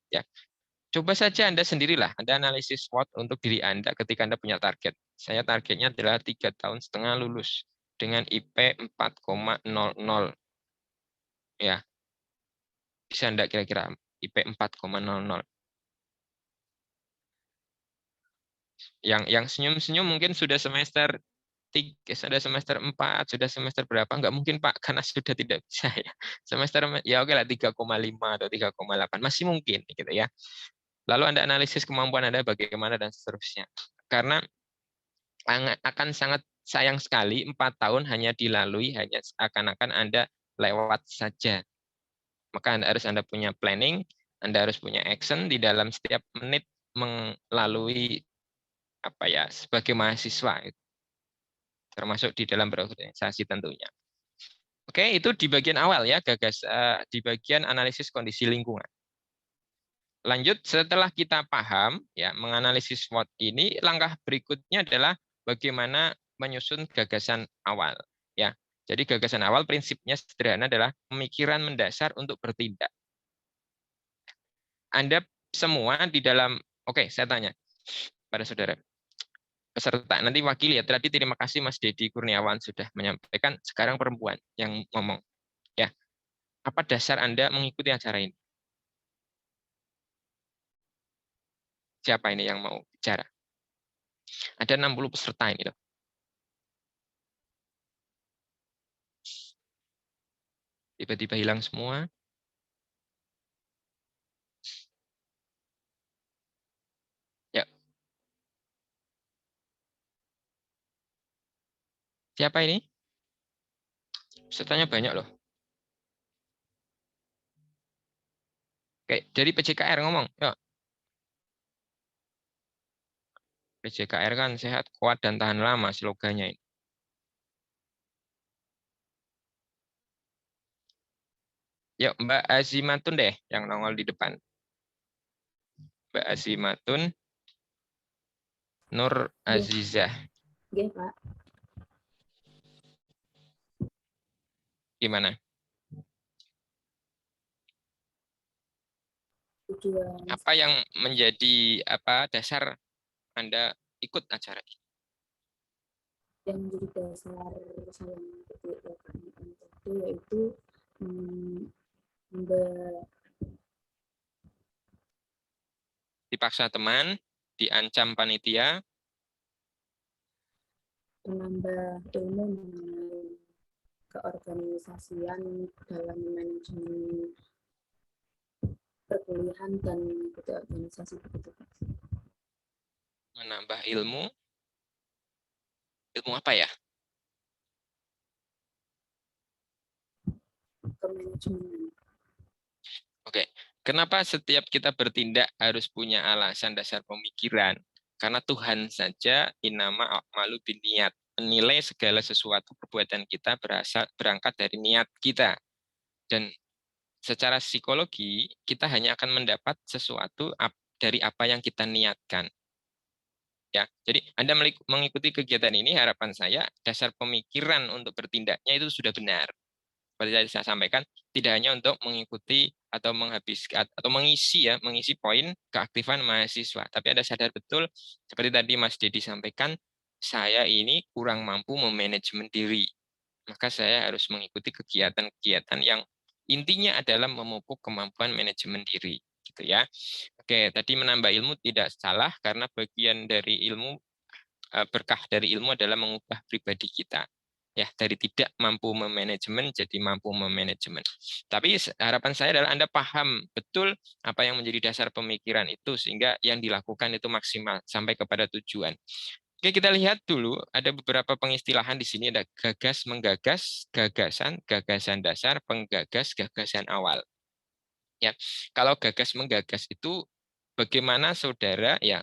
Ya, coba saja Anda sendirilah, Anda analisis SWOT untuk diri Anda ketika Anda punya target. Saya targetnya adalah 3,5 tahun lulus dengan IP 4,00. Ya, bisa Anda kira-kira IP 4,00. Yang senyum-senyum mungkin sudah semester 3, sudah semester 4, sudah semester berapa? Enggak mungkin Pak, karena sudah tidak bisa ya. Semester ya oke lah 3,5 atau 3,8 masih mungkin gitu ya. Lalu Anda analisis kemampuan Anda bagaimana dan seterusnya. Karena akan sangat sayang sekali 4 tahun hanya dilalui hanya akan-akan Anda lewat saja. Maka Anda punya planning, Anda harus punya action di dalam setiap menit melalui sebagai mahasiswa, termasuk di dalam berorganisasi tentunya. Oke, itu di bagian awal ya, di bagian analisis kondisi lingkungan. Lanjut, setelah kita paham ya menganalisis SWOT ini, langkah berikutnya adalah bagaimana menyusun gagasan awal. Ya, jadi gagasan awal prinsipnya sederhana adalah pemikiran mendasar untuk bertindak. Anda semua di dalam, oke, saya tanya pada saudara peserta, nanti wakili ya. Tadi terima kasih Mas Dedi Kurniawan sudah menyampaikan, sekarang perempuan yang ngomong. Ya, apa dasar Anda mengikuti acara ini? Siapa ini yang mau bicara? Ada 60 peserta ini loh. Tiba-tiba hilang semua. Ya. Siapa ini? Pesertanya banyak loh. Oke, dari PJKR ngomong. Ya. PJKR kan sehat, kuat, dan tahan lama slogannya ini. Yuk, Mbak Azimatun deh yang nongol di depan. Mbak Azimatun Nur Azizah. Oke, Pak. Gimana? Tujuan Apa yang menjadi dasar Anda ikut acara ini? yang menjadi dasar saya mengikuti LKM tadi yaitu Dipaksa teman, diancam panitia, menambah ilmu mengenai keorganisasian dalam manajemen perkuliahan dan mengikuti organisasi begitu, Pak. menambah ilmu. Ilmu apa ya? Kemanajemenan. Oke. Kenapa setiap kita bertindak harus punya alasan dasar pemikiran? Karena Tuhan saja innama a'malu binniyat, menilai segala sesuatu perbuatan kita berangkat dari niat kita. Dan secara psikologi, kita hanya akan mendapat sesuatu dari apa yang kita niatkan. Ya, jadi Anda mengikuti kegiatan ini, harapan saya dasar pemikiran untuk bertindaknya itu sudah benar. seperti tadi saya sampaikan, tidak hanya untuk mengikuti atau menghabiskan atau mengisi poin keaktifan mahasiswa, tapi ada sadar betul seperti tadi Mas Dedi sampaikan, saya ini kurang mampu memanajemen diri. Maka saya harus mengikuti kegiatan-kegiatan yang intinya adalah memupuk kemampuan manajemen diri, gitu ya. Oke, tadi menambah ilmu tidak salah karena bagian dari ilmu, berkah dari ilmu adalah mengubah pribadi kita. Ya, dari tidak mampu memanajemen jadi mampu memanajemen. Tapi harapan saya adalah Anda paham betul apa yang menjadi dasar pemikiran itu sehingga yang dilakukan itu maksimal sampai kepada tujuan. Oke, kita lihat dulu ada beberapa pengistilahan di sini, ada gagas, menggagas, gagasan, gagasan dasar, penggagas, gagasan awal. Ya, kalau gagas menggagas itu bagaimana saudara ya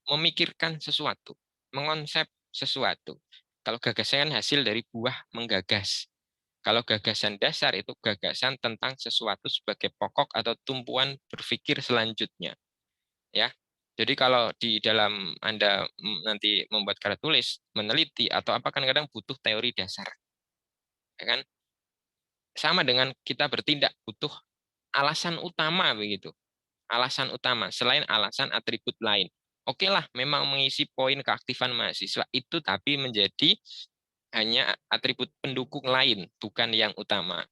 memikirkan sesuatu, mengonsep sesuatu. Kalau gagasan hasil dari buah menggagas. Kalau gagasan dasar itu gagasan tentang sesuatu sebagai pokok atau tumpuan berpikir selanjutnya. Ya. Jadi kalau di dalam Anda nanti membuat karya tulis, meneliti atau apa kan kadang butuh teori dasar. Ya kan? Sama dengan kita bertindak butuh alasan utama begitu. Alasan utama selain alasan atribut lain. Oke lah, memang mengisi poin keaktifan mahasiswa itu tapi menjadi hanya atribut pendukung lain, bukan yang utama.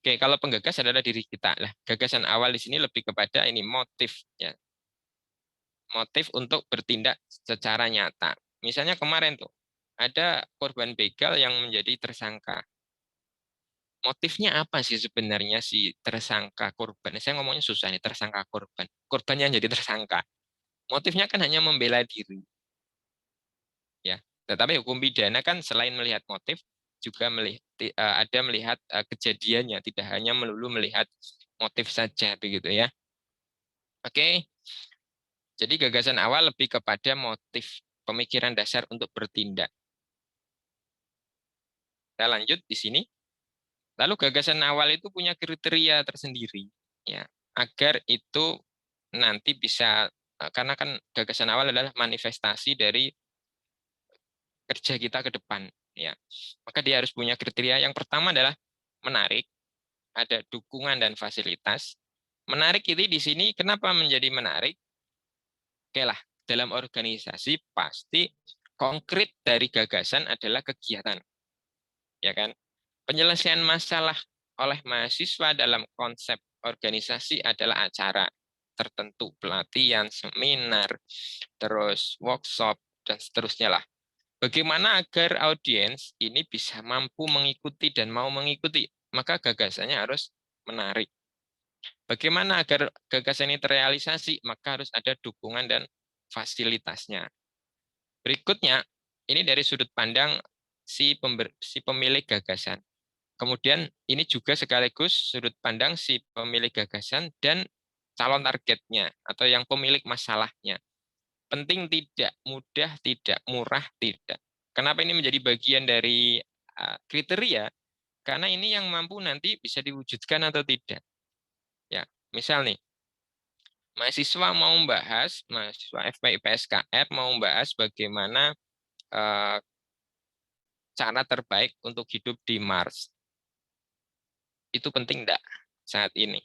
Oke, kalau penggagas adalah diri kita. Lah, gagasan awal di sini lebih kepada ini motif ya. Motif untuk bertindak secara nyata. Misalnya kemarin tuh ada korban begal yang menjadi tersangka. Motifnya apa sih sebenarnya si tersangka korban? Saya ngomongnya susah nih, tersangka korban. Korban yang jadi tersangka. Motifnya kan hanya membela diri. Ya. Tetapi hukum pidana kan selain melihat motif juga ada melihat kejadiannya, tidak hanya melulu melihat motif saja begitu ya. Oke. Jadi gagasan awal lebih kepada motif, pemikiran dasar untuk bertindak. Kita lanjut di sini. Lalu gagasan awal itu punya kriteria tersendiri ya, agar itu nanti bisa, karena kan gagasan awal adalah manifestasi dari kerja kita ke depan ya. Maka dia harus punya kriteria. Yang pertama adalah menarik, ada dukungan dan fasilitas. Menarik ini di sini kenapa menjadi menarik? Oke lah, dalam organisasi pasti konkret dari gagasan adalah kegiatan. Ya kan? Penyelesaian masalah oleh mahasiswa dalam konsep organisasi adalah acara tertentu, pelatihan, seminar, terus workshop, dan seterusnya lah. Bagaimana agar audiens ini bisa mampu mengikuti dan mau mengikuti? Maka gagasannya harus menarik. Bagaimana agar gagasan ini terrealisasi? Maka harus ada dukungan dan fasilitasnya. Berikutnya, ini dari sudut pandang si pemilik gagasan. Kemudian ini juga sekaligus sudut pandang si pemilik gagasan dan calon targetnya atau yang pemilik masalahnya. Penting tidak, mudah tidak, murah tidak. Kenapa ini menjadi bagian dari kriteria? Karena ini yang mampu nanti bisa diwujudkan atau tidak. Ya, misal nih, mahasiswa mau membahas, mahasiswa FPI PSKR mau membahas bagaimana cara terbaik untuk hidup di Mars. Itu penting enggak saat ini?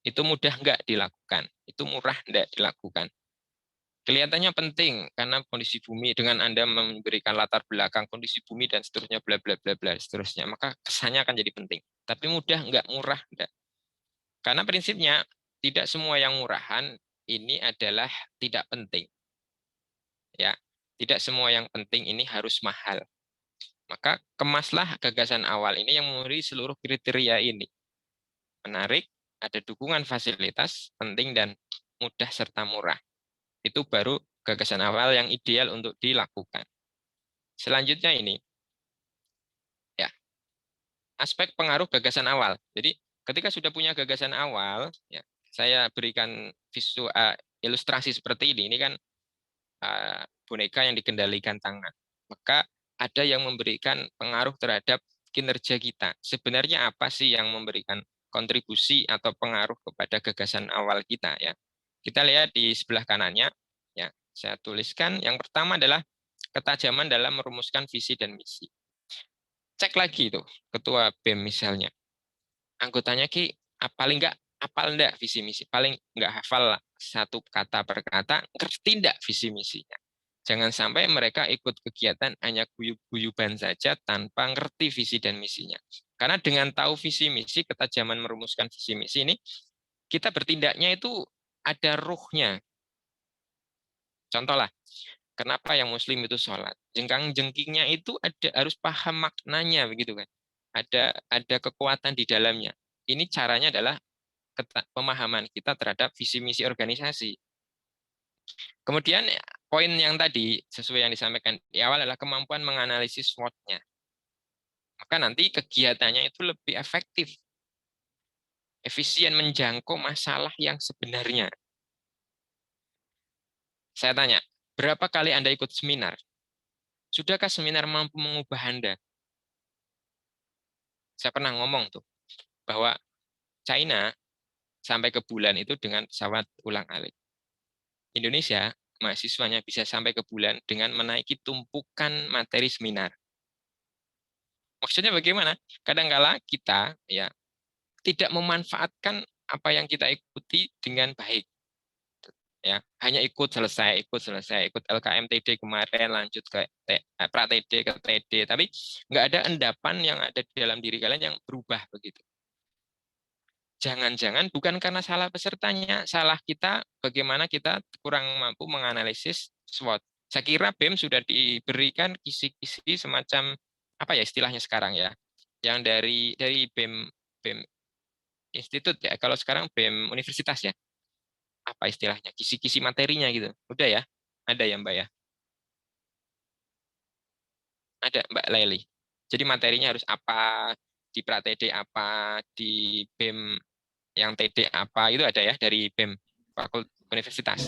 Itu mudah enggak dilakukan? Itu murah enggak dilakukan? Kelihatannya penting karena kondisi bumi dengan Anda memberikan latar belakang kondisi bumi dan seterusnya bla bla bla bla seterusnya, maka kesannya akan jadi penting. Tapi mudah enggak, murah enggak? Karena prinsipnya tidak semua yang murahan ini adalah tidak penting. Ya, tidak semua yang penting ini harus mahal. Maka kemaslah gagasan awal ini yang memenuhi seluruh kriteria ini. Menarik, ada dukungan fasilitas, penting dan mudah serta murah. Itu baru gagasan awal yang ideal untuk dilakukan. Selanjutnya ini, ya, aspek pengaruh gagasan awal. Jadi ketika sudah punya gagasan awal, ya, saya berikan ilustrasi seperti ini. Ini kan boneka yang dikendalikan tangan. Maka ada yang memberikan pengaruh terhadap kinerja kita. Sebenarnya apa sih yang memberikan kontribusi atau pengaruh kepada gagasan awal kita ya? Kita lihat di sebelah kanannya. Ya, saya tuliskan yang pertama adalah ketajaman dalam merumuskan visi dan misi. cek lagi itu ketua BEM misalnya. Anggotanya paling nggak hafal enggak visi misi, paling nggak hafal satu kata per kata, ngerti enggak visi misinya. Jangan sampai mereka ikut kegiatan hanya guyub-guyuban saja tanpa ngerti visi dan misinya. Karena dengan tahu visi misi, ketajaman merumuskan visi misi ini, kita bertindaknya itu ada ruhnya. Contoh lah, kenapa yang Muslim itu sholat? Jengkang-jengkingnya itu harus paham maknanya begitu kan. Ada kekuatan di dalamnya. Ini caranya adalah pemahaman kita terhadap visi misi organisasi. Kemudian poin yang tadi sesuai yang disampaikan di awal adalah kemampuan menganalisis SWOT-nya. Maka nanti kegiatannya itu lebih efektif, efisien menjangkau masalah yang sebenarnya. Saya tanya, berapa kali Anda ikut seminar? Sudahkah seminar mampu mengubah Anda? Saya pernah ngomong tuh bahwa China sampai ke bulan itu dengan pesawat ulang-alik. Indonesia, mahasiswanya bisa sampai ke bulan dengan menaiki tumpukan materi seminar. Maksudnya bagaimana? Kadang-kala kita ya tidak memanfaatkan apa yang kita ikuti dengan baik. Ya, hanya ikut selesai, ikut LKMTD kemarin, lanjut ke pra-TD, ke TD, tapi nggak ada endapan yang ada di dalam diri kalian yang berubah begitu. Jangan-jangan bukan karena salah pesertanya, salah kita bagaimana kita kurang mampu menganalisis SWOT. Saya kira BEM sudah diberikan kisi-kisi semacam apa ya istilahnya sekarang ya, yang dari BEM institut ya, kalau sekarang BEM universitas ya, apa istilahnya, kisi-kisi materinya gitu, udah ya, ada ya Mbak ya, ada Mbak Leli. Jadi materinya harus apa, di pra-TD apa, di BEM yang TD apa, itu ada ya dari BEM Fakultas Universitas.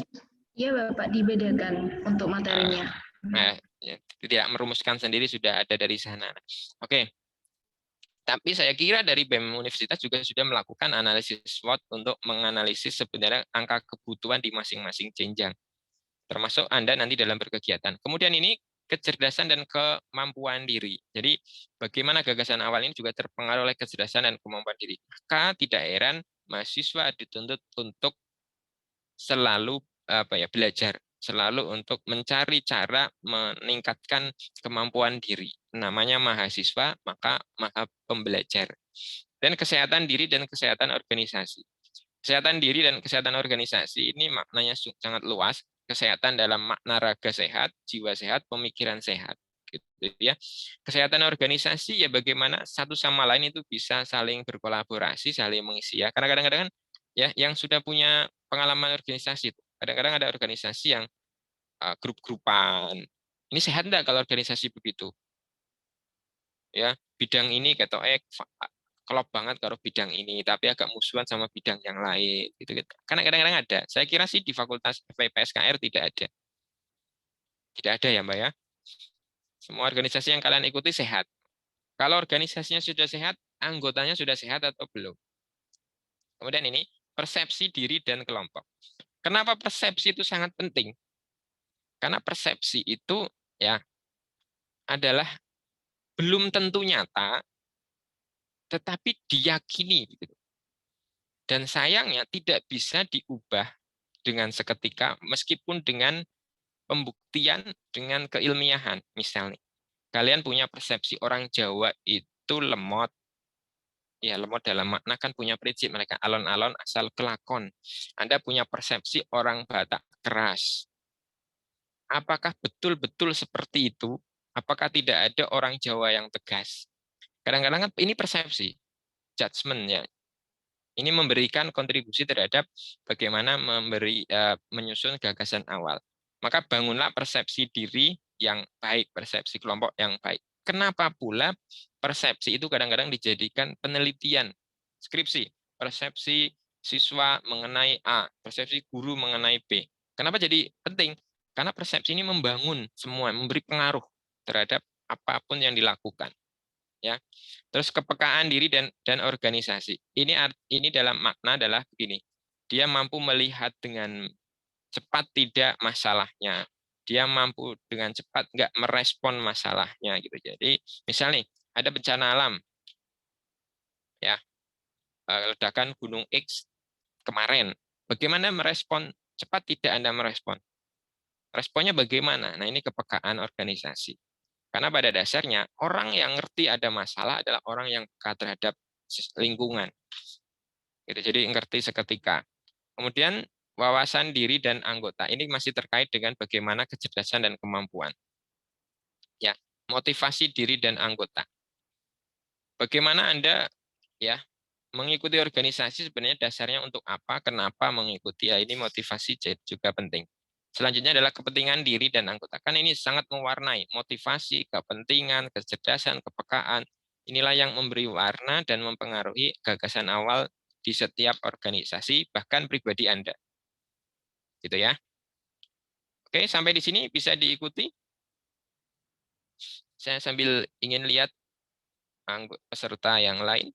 Iya Bapak, dibedakan untuk materinya. Nah, ya, tidak merumuskan sendiri, sudah ada dari sana. Oke. Tapi saya kira dari BEM Universitas juga sudah melakukan analisis SWOT untuk menganalisis sebenarnya angka kebutuhan di masing-masing jenjang. Termasuk Anda nanti dalam berkegiatan. Kemudian ini kecerdasan dan kemampuan diri. Jadi bagaimana gagasan awal ini juga terpengaruh oleh kecerdasan dan kemampuan diri. Maka tidak heran mahasiswa dituntut untuk selalu belajar, selalu untuk mencari cara meningkatkan kemampuan diri. Namanya mahasiswa, maka maha pembelajar. Dan kesehatan diri dan kesehatan organisasi. Kesehatan diri dan kesehatan organisasi ini maknanya sangat luas. Kesehatan dalam makna raga sehat, jiwa sehat, pemikiran sehat. Gitu ya. Kesehatan organisasi ya bagaimana satu sama lain itu bisa saling berkolaborasi, saling mengisi ya. Karena kadang-kadang kan ya yang sudah punya pengalaman organisasi itu. Kadang-kadang ada organisasi yang grup-grupan. Ini sehat enggak kalau organisasi begitu? Ya, bidang ini ketok klop banget kalau bidang ini, tapi agak musuhan sama bidang yang lain. Gitu. Karena kadang-kadang ada. Saya kira sih di Fakultas FIPSKR tidak ada. Tidak ada ya Mbak ya. Semua organisasi yang kalian ikuti sehat. Kalau organisasinya sudah sehat, anggotanya sudah sehat atau belum? Kemudian ini, persepsi diri dan kelompok. Kenapa persepsi itu sangat penting? Karena persepsi itu ya adalah belum tentu nyata, tetapi diyakini. Dan sayangnya tidak bisa diubah dengan seketika, meskipun dengan pembuktian, dengan keilmiahan. Misalnya, kalian punya persepsi orang Jawa itu lemot. Ya, lemot dalam makna kan punya prinsip mereka, alon-alon asal kelakon. Anda punya persepsi orang Batak keras. Apakah betul-betul seperti itu? Apakah tidak ada orang Jawa yang tegas? Kadang-kadang kan ini persepsi, judgement ya. Ini memberikan kontribusi terhadap bagaimana menyusun gagasan awal. Maka bangunlah persepsi diri yang baik, persepsi kelompok yang baik. Kenapa pula persepsi itu kadang-kadang dijadikan penelitian skripsi, persepsi siswa mengenai A, persepsi guru mengenai B. Kenapa jadi penting? Karena persepsi ini membangun semua, memberi pengaruh terhadap apapun yang dilakukan. Ya, terus kepekaan diri dan organisasi. Ini dalam makna adalah begini. Dia mampu melihat dengan cepat tidak masalahnya. Dia mampu dengan cepat nggak merespon masalahnya gitu. Jadi, misalnya ada bencana alam, ya, ledakan Gunung X kemarin. Bagaimana merespon? Cepat tidak Anda merespon? Responnya bagaimana? Nah, ini kepekaan organisasi. Karena pada dasarnya, orang yang ngerti ada masalah adalah orang yang peka terhadap lingkungan. Gitu, jadi ngerti seketika. Kemudian, wawasan diri dan anggota. Ini masih terkait dengan bagaimana kecerdasan dan kemampuan. Ya, motivasi diri dan anggota. Bagaimana Anda ya mengikuti organisasi sebenarnya dasarnya untuk apa, kenapa mengikuti, ya ini motivasi juga penting. Selanjutnya adalah kepentingan diri dan anggota. Kan ini sangat mewarnai motivasi, kepentingan, kecerdasan, kepekaan. Inilah yang memberi warna dan mempengaruhi gagasan awal di setiap organisasi, bahkan pribadi Anda. Gitu ya. Oke, sampai di sini bisa diikuti. Saya sambil ingin lihat peserta yang lain.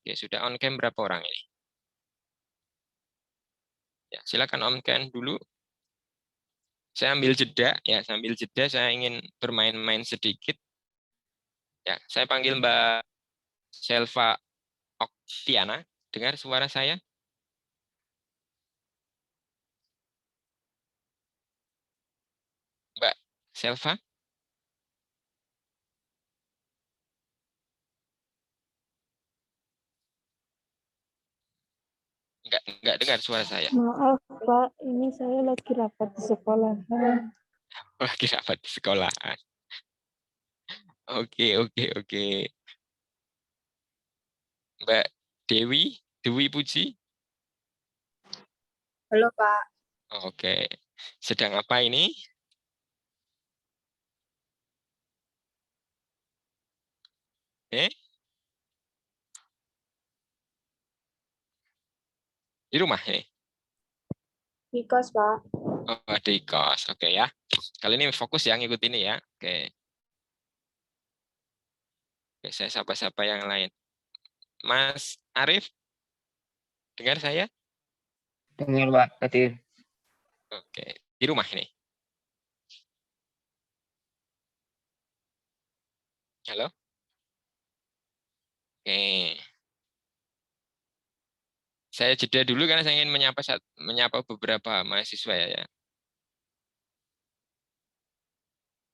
Oke, sudah on cam berapa orang ini? Ya, silakan on cam dulu. Saya ambil jeda, ya sambil jeda saya ingin bermain-main sedikit. Ya, saya panggil Mbak Selva Oktiana. Dengar suara saya? Mbak Selva? Enggak dengar suara saya. Maaf Pak, ini saya lagi rapat di sekolahan. Lagi rapat di sekolahan. Oke. Mbak Dewi Puji? Halo Pak. Oke. Sedang apa ini? Di rumah ini? Di kos Pak. Oh, di kos. Oke ya. Kali ini fokus ya ngikut ini ya. Oke. Oke, saya sapa-sapa yang lain. Mas Arief, dengar saya? Dengar Pak, tadi. Oke, di rumah ini. Halo? Oke. Saya jeda dulu karena saya ingin menyapa beberapa mahasiswa ya.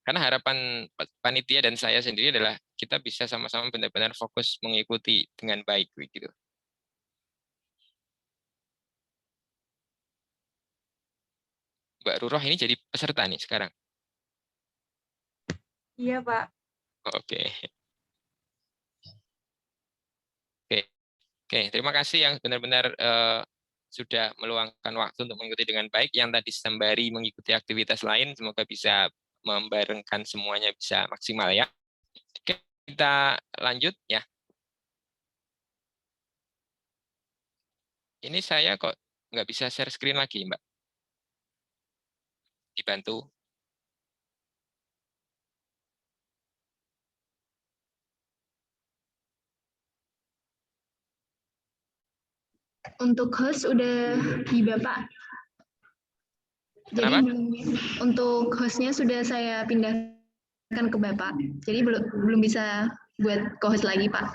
Karena harapan panitia dan saya sendiri adalah kita bisa sama-sama benar-benar fokus mengikuti dengan baik begitu. Mbak Ruroh ini jadi peserta nih sekarang. Iya Pak. Oke. Oke, terima kasih yang benar-benar sudah meluangkan waktu untuk mengikuti dengan baik. Yang tadi sembari mengikuti aktivitas lain, semoga bisa membarengkan semuanya bisa maksimal ya. Oke, kita lanjut ya. Ini saya kok nggak bisa share screen lagi, Mbak. Dibantu. Untuk host udah di Bapak. Jadi untuk hostnya sudah saya pindahkan ke Bapak. Jadi belum bisa buat co-host lagi, Pak.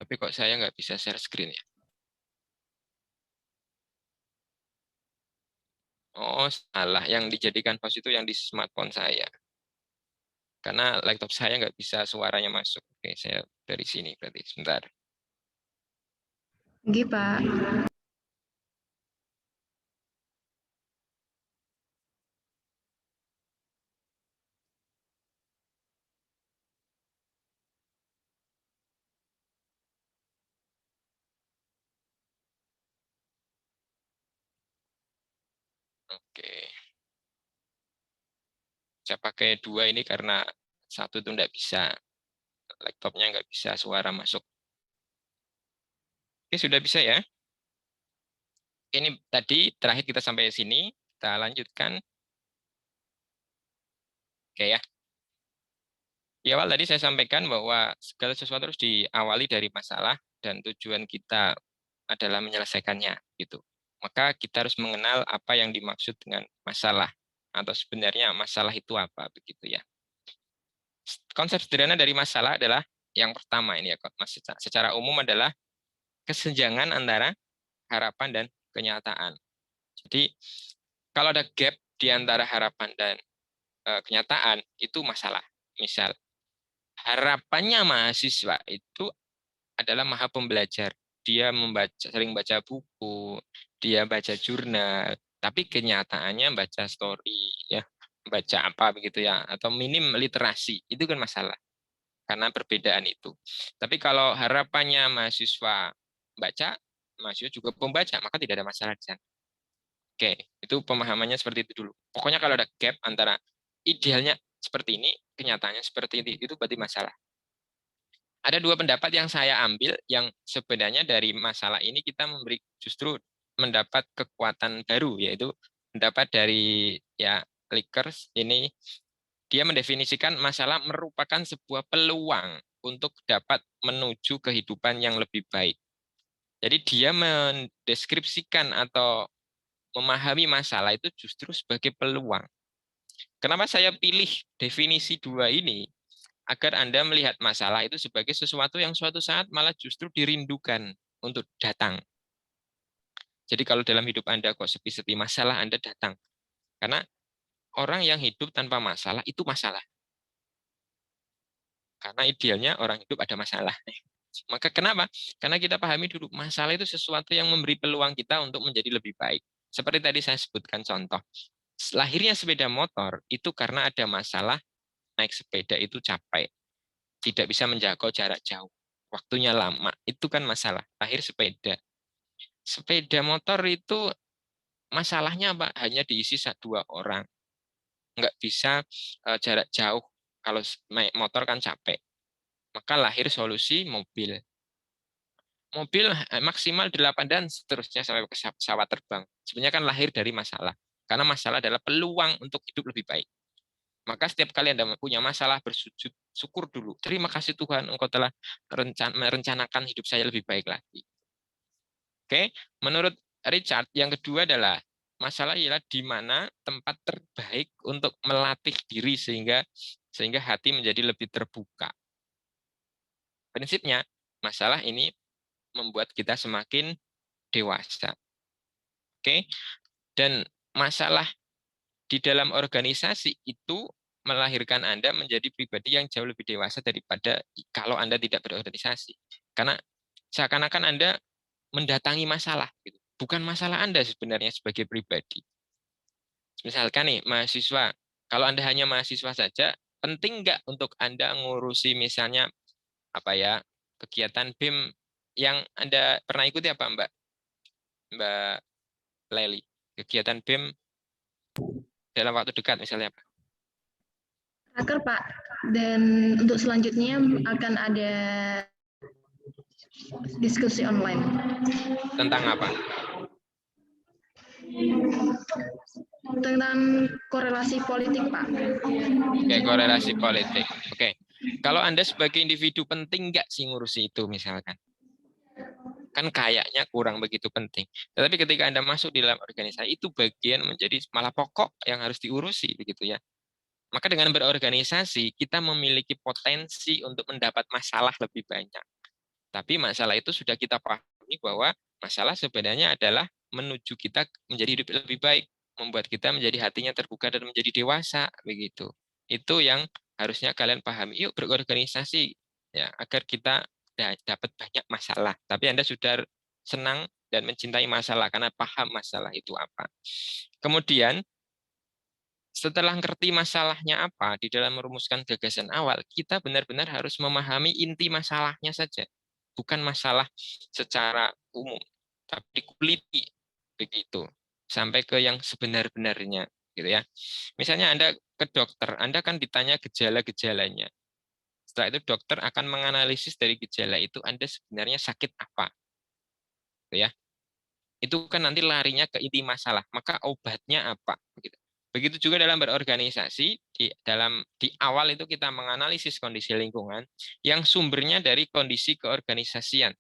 Tapi kok saya nggak bisa share screen ya? Oh, salah. Yang dijadikan host itu yang di smartphone saya. Karena laptop saya nggak bisa suaranya masuk. Oke, saya dari sini berarti. Sebentar. Oke, Pak. Oke. Saya pakai dua ini karena satu itu nggak bisa. Laptopnya nggak bisa suara masuk. Oke, sudah bisa ya? Ini tadi terakhir kita sampai sini. Kita lanjutkan. Oke ya. Di awal tadi saya sampaikan bahwa segala sesuatu harus diawali dari masalah dan tujuan kita adalah menyelesaikannya gitu. Maka kita harus mengenal apa yang dimaksud dengan masalah. atau sebenarnya masalah itu apa begitu ya. Konsep sederhana dari masalah adalah yang pertama ini ya, secara umum adalah kesenjangan antara harapan dan kenyataan. Jadi kalau ada gap di antara harapan dan kenyataan itu masalah. Misal harapannya mahasiswa itu adalah maha pembelajar. Dia sering baca buku, dia baca jurnal, tapi kenyataannya baca story, ya, baca apa begitu ya, atau minim literasi, itu kan masalah. Karena perbedaan itu. Tapi kalau harapannya mahasiswa baca, mahasiswa juga pembaca, maka tidak ada masalah di sana. Oke, itu pemahamannya seperti itu dulu. Pokoknya kalau ada gap antara idealnya seperti ini, kenyataannya seperti itu berarti masalah. Ada dua pendapat yang saya ambil yang sebenarnya dari masalah ini kita justru mendapat kekuatan baru, yaitu pendapat dari ya Likers ini. Dia mendefinisikan masalah merupakan sebuah peluang untuk dapat menuju kehidupan yang lebih baik. Jadi dia mendeskripsikan atau memahami masalah itu justru sebagai peluang. Kenapa saya pilih definisi dua ini? Agar Anda melihat masalah itu sebagai sesuatu yang suatu saat malah justru dirindukan untuk datang. Jadi kalau dalam hidup Anda kok sepi-sepi masalah, Anda datang. Karena orang yang hidup tanpa masalah itu masalah. Karena idealnya orang hidup ada masalah. Maka kenapa? Karena kita pahami dulu, masalah itu sesuatu yang memberi peluang kita untuk menjadi lebih baik. Seperti tadi saya sebutkan contoh. Lahirnya sepeda motor itu karena ada masalah naik sepeda itu capek. Tidak bisa menjangkau jarak jauh. Waktunya lama. Itu kan masalah. Lahir sepeda. Sepeda motor itu masalahnya apa? Hanya diisi 2 orang. Nggak bisa jarak jauh. Kalau naik motor kan capek. Maka lahir solusi mobil. Mobil maksimal 8 dan seterusnya sampai pesawat terbang. Sebenarnya kan lahir dari masalah. Karena masalah adalah peluang untuk hidup lebih baik. Maka setiap kali Anda punya masalah, bersujud, syukur dulu. Terima kasih Tuhan, Engkau telah merencanakan hidup saya lebih baik lagi. Oke, menurut Richard, yang kedua adalah masalah ialah di mana tempat terbaik untuk melatih diri sehingga hati menjadi lebih terbuka. Prinsipnya, masalah ini membuat kita semakin dewasa. Oke, dan masalah di dalam organisasi itu melahirkan Anda menjadi pribadi yang jauh lebih dewasa daripada kalau Anda tidak berorganisasi. Karena seakan-akan Anda mendatangi masalah. Bukan masalah Anda sebenarnya sebagai pribadi. Misalkan nih, mahasiswa. Kalau Anda hanya mahasiswa saja, penting nggak untuk Anda ngurusi misalnya apa ya kegiatan BEM yang Anda pernah ikuti apa Mbak Leli? Kegiatan BEM dalam waktu dekat misalnya apa? Raker Pak, dan untuk selanjutnya akan ada diskusi online. Tentang apa? Tentang korelasi politik, Pak. Oke, korelasi politik. Oke. Kalau Anda sebagai individu penting nggak sih ngurusi itu misalkan? Kan kayaknya kurang begitu penting. Tetapi ketika Anda masuk di dalam organisasi, itu bagian menjadi malah pokok yang harus diurusi begitu ya. Maka dengan berorganisasi, kita memiliki potensi untuk mendapat masalah lebih banyak. Tapi masalah itu sudah kita pahami bahwa masalah sebenarnya adalah menuju kita menjadi hidup lebih baik, membuat kita menjadi hatinya terbuka dan menjadi dewasa begitu. Itu yang harusnya kalian pahami. Yuk berorganisasi ya agar kita dapat banyak masalah. Tapi Anda sudah senang dan mencintai masalah karena paham masalah itu apa. Kemudian setelah ngerti masalahnya apa di dalam merumuskan gagasan awal, kita benar-benar harus memahami inti masalahnya saja. Bukan masalah secara umum, tapi dikuliti begitu sampai ke yang sebenar-benarnya gitu ya. Misalnya Anda ke dokter, Anda kan ditanya gejala-gejalanya. Setelah itu dokter akan menganalisis dari gejala itu Anda sebenarnya sakit apa. Gitu ya. Itu kan nanti larinya ke inti masalah, maka obatnya apa gitu. Begitu juga dalam berorganisasi, di awal itu kita menganalisis kondisi lingkungan yang sumbernya dari kondisi keorganisasian.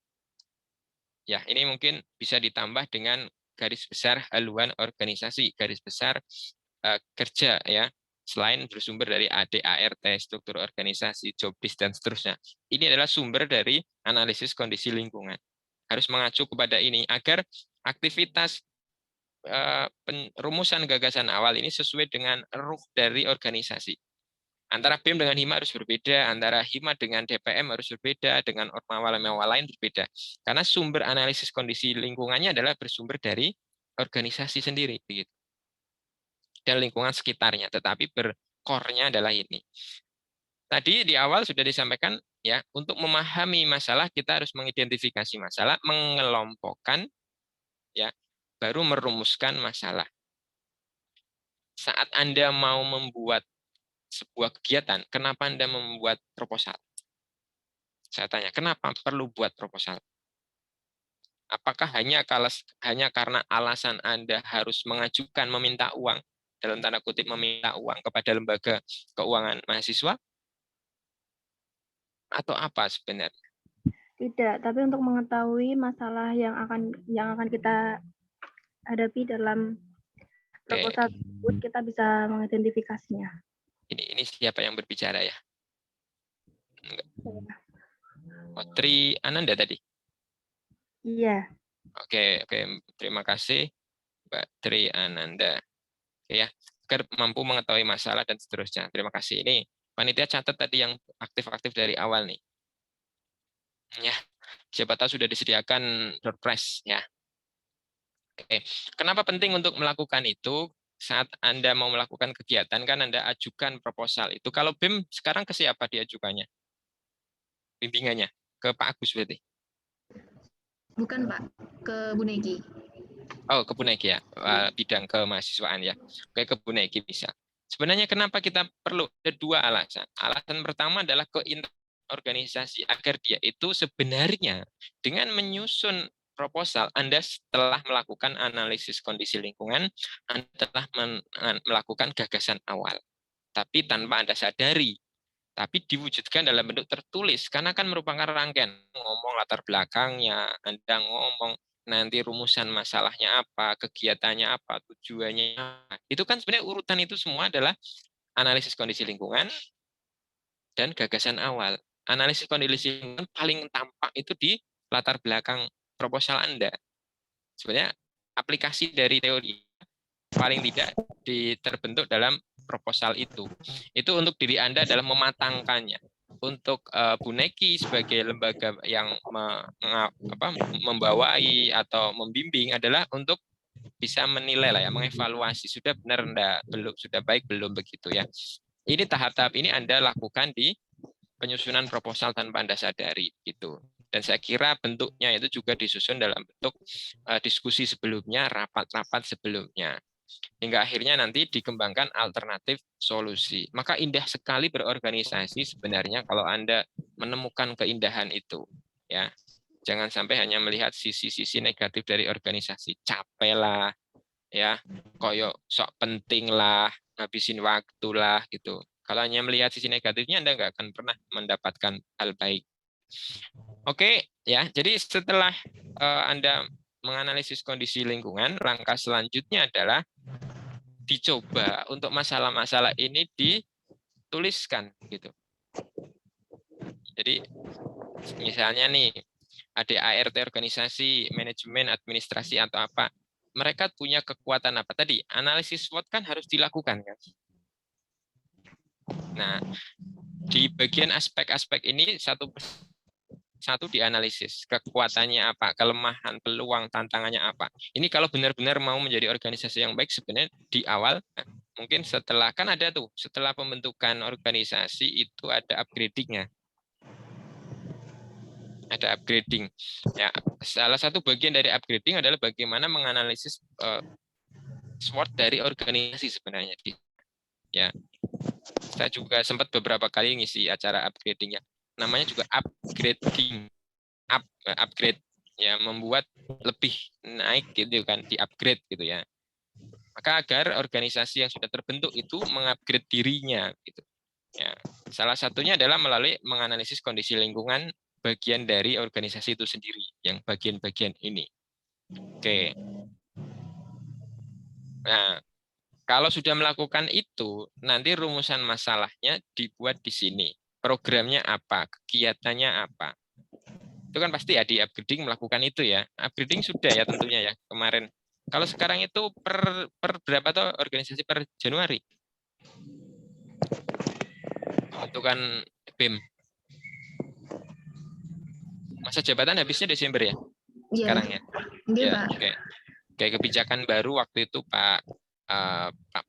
Ya, ini mungkin bisa ditambah dengan garis besar haluan organisasi, garis besar kerja ya, selain bersumber dari ADART, struktur organisasi, job desk, dan seterusnya. Ini adalah sumber dari analisis kondisi lingkungan. Harus mengacu kepada ini agar aktivitas rumusan gagasan awal ini sesuai dengan ruh dari organisasi. Antara BEM dengan HIMA harus berbeda, antara HIMA dengan DPM harus berbeda, dengan ormawa lain berbeda. Karena sumber analisis kondisi lingkungannya adalah bersumber dari organisasi sendiri, begitu. Dan lingkungan sekitarnya, tetapi berkornya adalah ini. Tadi di awal sudah disampaikan ya, untuk memahami masalah kita harus mengidentifikasi masalah, mengelompokkan ya, baru merumuskan masalah. Saat Anda mau membuat sebuah kegiatan, kenapa Anda membuat proposal? Saya tanya, kenapa perlu buat proposal? Apakah hanya karena alasan Anda harus mengajukan meminta uang, dalam tanda kutip meminta uang kepada lembaga keuangan mahasiswa? Atau apa sebenarnya? Tidak, tapi untuk mengetahui masalah yang akan kita hadapi dalam proposal tersebut, kita bisa mengidentifikasinya. Ini siapa yang berbicara ya? Enggak. Oh, Tri Ananda tadi? Iya. Oke, terima kasih Mbak Tri Ananda. Oke ya, agar mampu mengetahui masalah dan seterusnya. Terima kasih. Ini panitia catat tadi yang aktif-aktif dari awal nih. Ya, siapa tahu sudah disediakan door prize ya. Oke, kenapa penting untuk melakukan itu? Saat Anda mau melakukan kegiatan kan Anda ajukan proposal itu. Kalau BEM sekarang ke siapa diajukannya? Bimbingannya ke Pak Agus berarti? Bukan Pak, ke Bu Negi. Oh, ke Bu Negi ya, bidang kemahasiswaan ya. Oke, ke Bu Negi bisa. Sebenarnya kenapa kita perlu? Ada dua alasan. Alasan pertama adalah organisasi agar dia itu sebenarnya dengan menyusun proposal, Anda setelah melakukan analisis kondisi lingkungan, Anda telah melakukan gagasan awal. Tapi tanpa Anda sadari, tapi diwujudkan dalam bentuk tertulis, karena kan merupakan rangkaian, ngomong latar belakangnya, Anda ngomong nanti rumusan masalahnya apa, kegiatannya apa, tujuannya apa. Itu kan sebenarnya urutan itu semua adalah analisis kondisi lingkungan dan gagasan awal. Analisis kondisi lingkungan paling tampak itu di latar belakang proposal Anda. Sebenarnya aplikasi dari teori paling tidak terbentuk dalam proposal itu. Itu untuk diri Anda dalam mematangkannya. Untuk Bu Negi sebagai lembaga yang membawai atau membimbing adalah untuk bisa menilai lah ya, mengevaluasi sudah benar enggak, belum, sudah baik belum, begitu ya. Ini tahap-tahap ini Anda lakukan di penyusunan proposal tanpa Anda sadari gitu. Dan saya kira bentuknya itu juga disusun dalam bentuk diskusi sebelumnya, rapat-rapat sebelumnya. Hingga akhirnya nanti dikembangkan alternatif solusi. Maka indah sekali berorganisasi sebenarnya kalau Anda menemukan keindahan itu. Ya, jangan sampai hanya melihat sisi-sisi negatif dari organisasi. Capek lah, ya, koyok sok penting lah, ngabisin waktu lah gitu. Kalau hanya melihat sisi negatifnya, Anda nggak akan pernah mendapatkan hal baik. Oke, ya. Jadi setelah Anda menganalisis kondisi lingkungan, langkah selanjutnya adalah dicoba untuk masalah-masalah ini dituliskan gitu. Jadi misalnya nih, ADART organisasi, manajemen, administrasi atau apa, mereka punya kekuatan apa tadi? Analisis SWOT kan harus dilakukan kan. Nah, di bagian aspek-aspek ini satu dianalisis, kekuatannya apa, kelemahan, peluang, tantangannya apa. Ini kalau benar-benar mau menjadi organisasi yang baik sebenarnya di awal, mungkin setelah, kan ada tuh, setelah pembentukan organisasi itu ada upgrading-nya. Ada upgrading. Ya, salah satu bagian dari upgrading adalah bagaimana menganalisis SWOT dari organisasi sebenarnya. Ya, saya juga sempat beberapa kali ngisi acara upgrading-nya. Namanya juga upgrading, upgrade ya, membuat lebih naik gitu kan, di upgrade gitu ya. Maka agar organisasi yang sudah terbentuk itu mengupgrade dirinya gitu. Ya, salah satunya adalah melalui menganalisis kondisi lingkungan bagian dari organisasi itu sendiri, yang bagian-bagian ini. Oke. Nah, kalau sudah melakukan itu, nanti rumusan masalahnya dibuat di sini. Programnya apa, kegiatannya apa. Itu kan pasti ya di upgrading melakukan itu ya. Upgrading sudah ya tentunya ya kemarin. Kalau sekarang itu per berapa tuh organisasi per Januari? Pembentukan BEM. Masa jabatan habisnya Desember ya? Iya. Sekarang ya? Iya, Ya, Pak. kayak kebijakan baru waktu itu Pak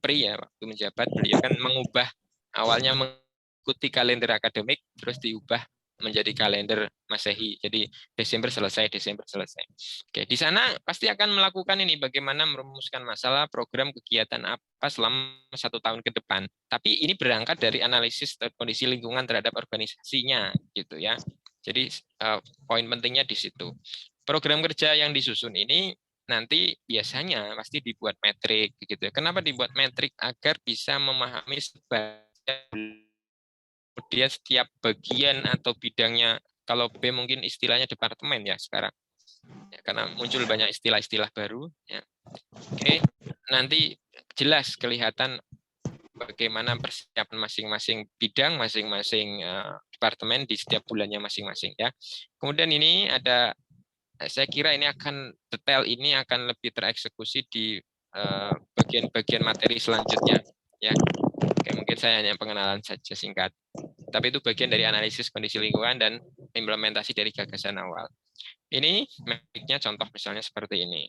Pri ya, waktu menjabat beliau kan mengubah, awalnya mengikuti kalender akademik, terus diubah menjadi kalender Masehi. Jadi Desember selesai. Oke, di sana pasti akan melakukan ini, bagaimana merumuskan masalah, program, kegiatan apa selama 1 tahun ke depan. Tapi ini berangkat dari analisis kondisi lingkungan terhadap organisasinya, gitu ya. Jadi poin pentingnya di situ. Program kerja yang disusun ini nanti biasanya pasti dibuat metrik, gitu ya. Kenapa dibuat metrik? Agar bisa memahami kemudian setiap bagian atau bidangnya, kalau B mungkin istilahnya departemen ya sekarang, ya, karena muncul banyak istilah-istilah baru. Ya. Oke, nanti jelas kelihatan bagaimana persiapan masing-masing bidang, masing-masing departemen di setiap bulannya masing-masing ya. Kemudian ini ada, saya kira ini akan detail, ini akan lebih tereksekusi di bagian-bagian materi selanjutnya ya. Oke, mungkin saya hanya pengenalan saja singkat. Tapi itu bagian dari analisis kondisi lingkungan dan implementasi dari gagasan awal. Ini metriknya contoh misalnya seperti ini.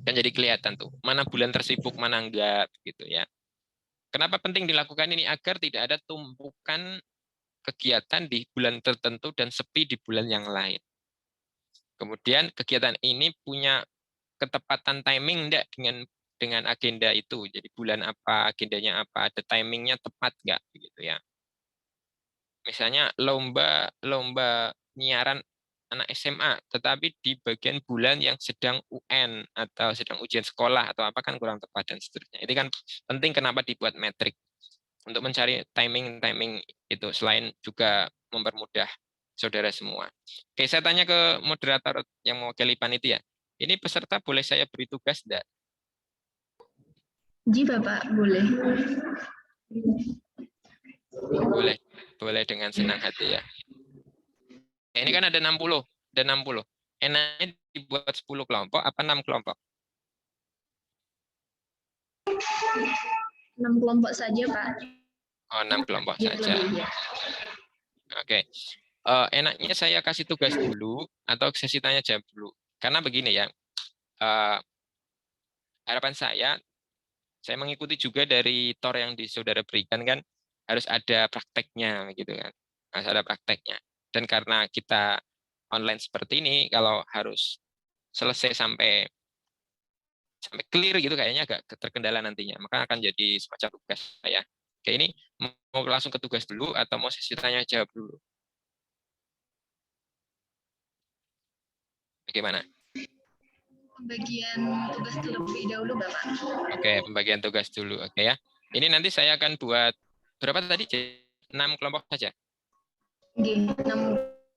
Kan jadi kelihatan tuh, mana bulan tersibuk, mana enggak, gitu ya. Kenapa penting dilakukan ini? Agar tidak ada tumpukan kegiatan di bulan tertentu dan sepi di bulan yang lain. Kemudian kegiatan ini punya ketepatan timing enggak dengan agenda itu. Jadi bulan apa, agendanya apa, ada timingnya tepat enggak, begitu ya. Misalnya lomba penyiaran anak SMA, tetapi di bagian bulan yang sedang UN atau sedang ujian sekolah atau apa, kan kurang tepat dan seterusnya. Itu kan penting, kenapa dibuat metrik untuk mencari timing itu, selain juga mempermudah saudara semua. Oke, saya tanya ke moderator yang mewakili panitia. Ini peserta boleh saya beri tugas enggak? Ji, Bapak, boleh. Boleh dengan senang hati ya. Ini kan ada 60. Enaknya dibuat 10 kelompok apa 6 kelompok? 6 kelompok saja, Pak. Oh, 6 kelompok Gitu saja. lebih, ya. Oke. Enaknya saya kasih tugas dulu atau sesi tanya jawab dulu. Karena begini ya. Harapan saya mengikuti juga dari TOR yang saudara berikan kan, harus ada prakteknya gitu kan. Harus ada prakteknya. Dan karena kita online seperti ini, kalau harus selesai sampai clear gitu kayaknya agak terkendala nantinya. Maka akan jadi semacam tugas saya. Oke, ini mau langsung ke tugas dulu atau mau sesi tanya jawab dulu? Bagaimana? Pembagian tugas terlebih dahulu, Bapak. Oke, pembagian tugas dulu. Oke ya. Ini nanti saya akan buat berapa tadi? 6 kelompok saja. Oke, 6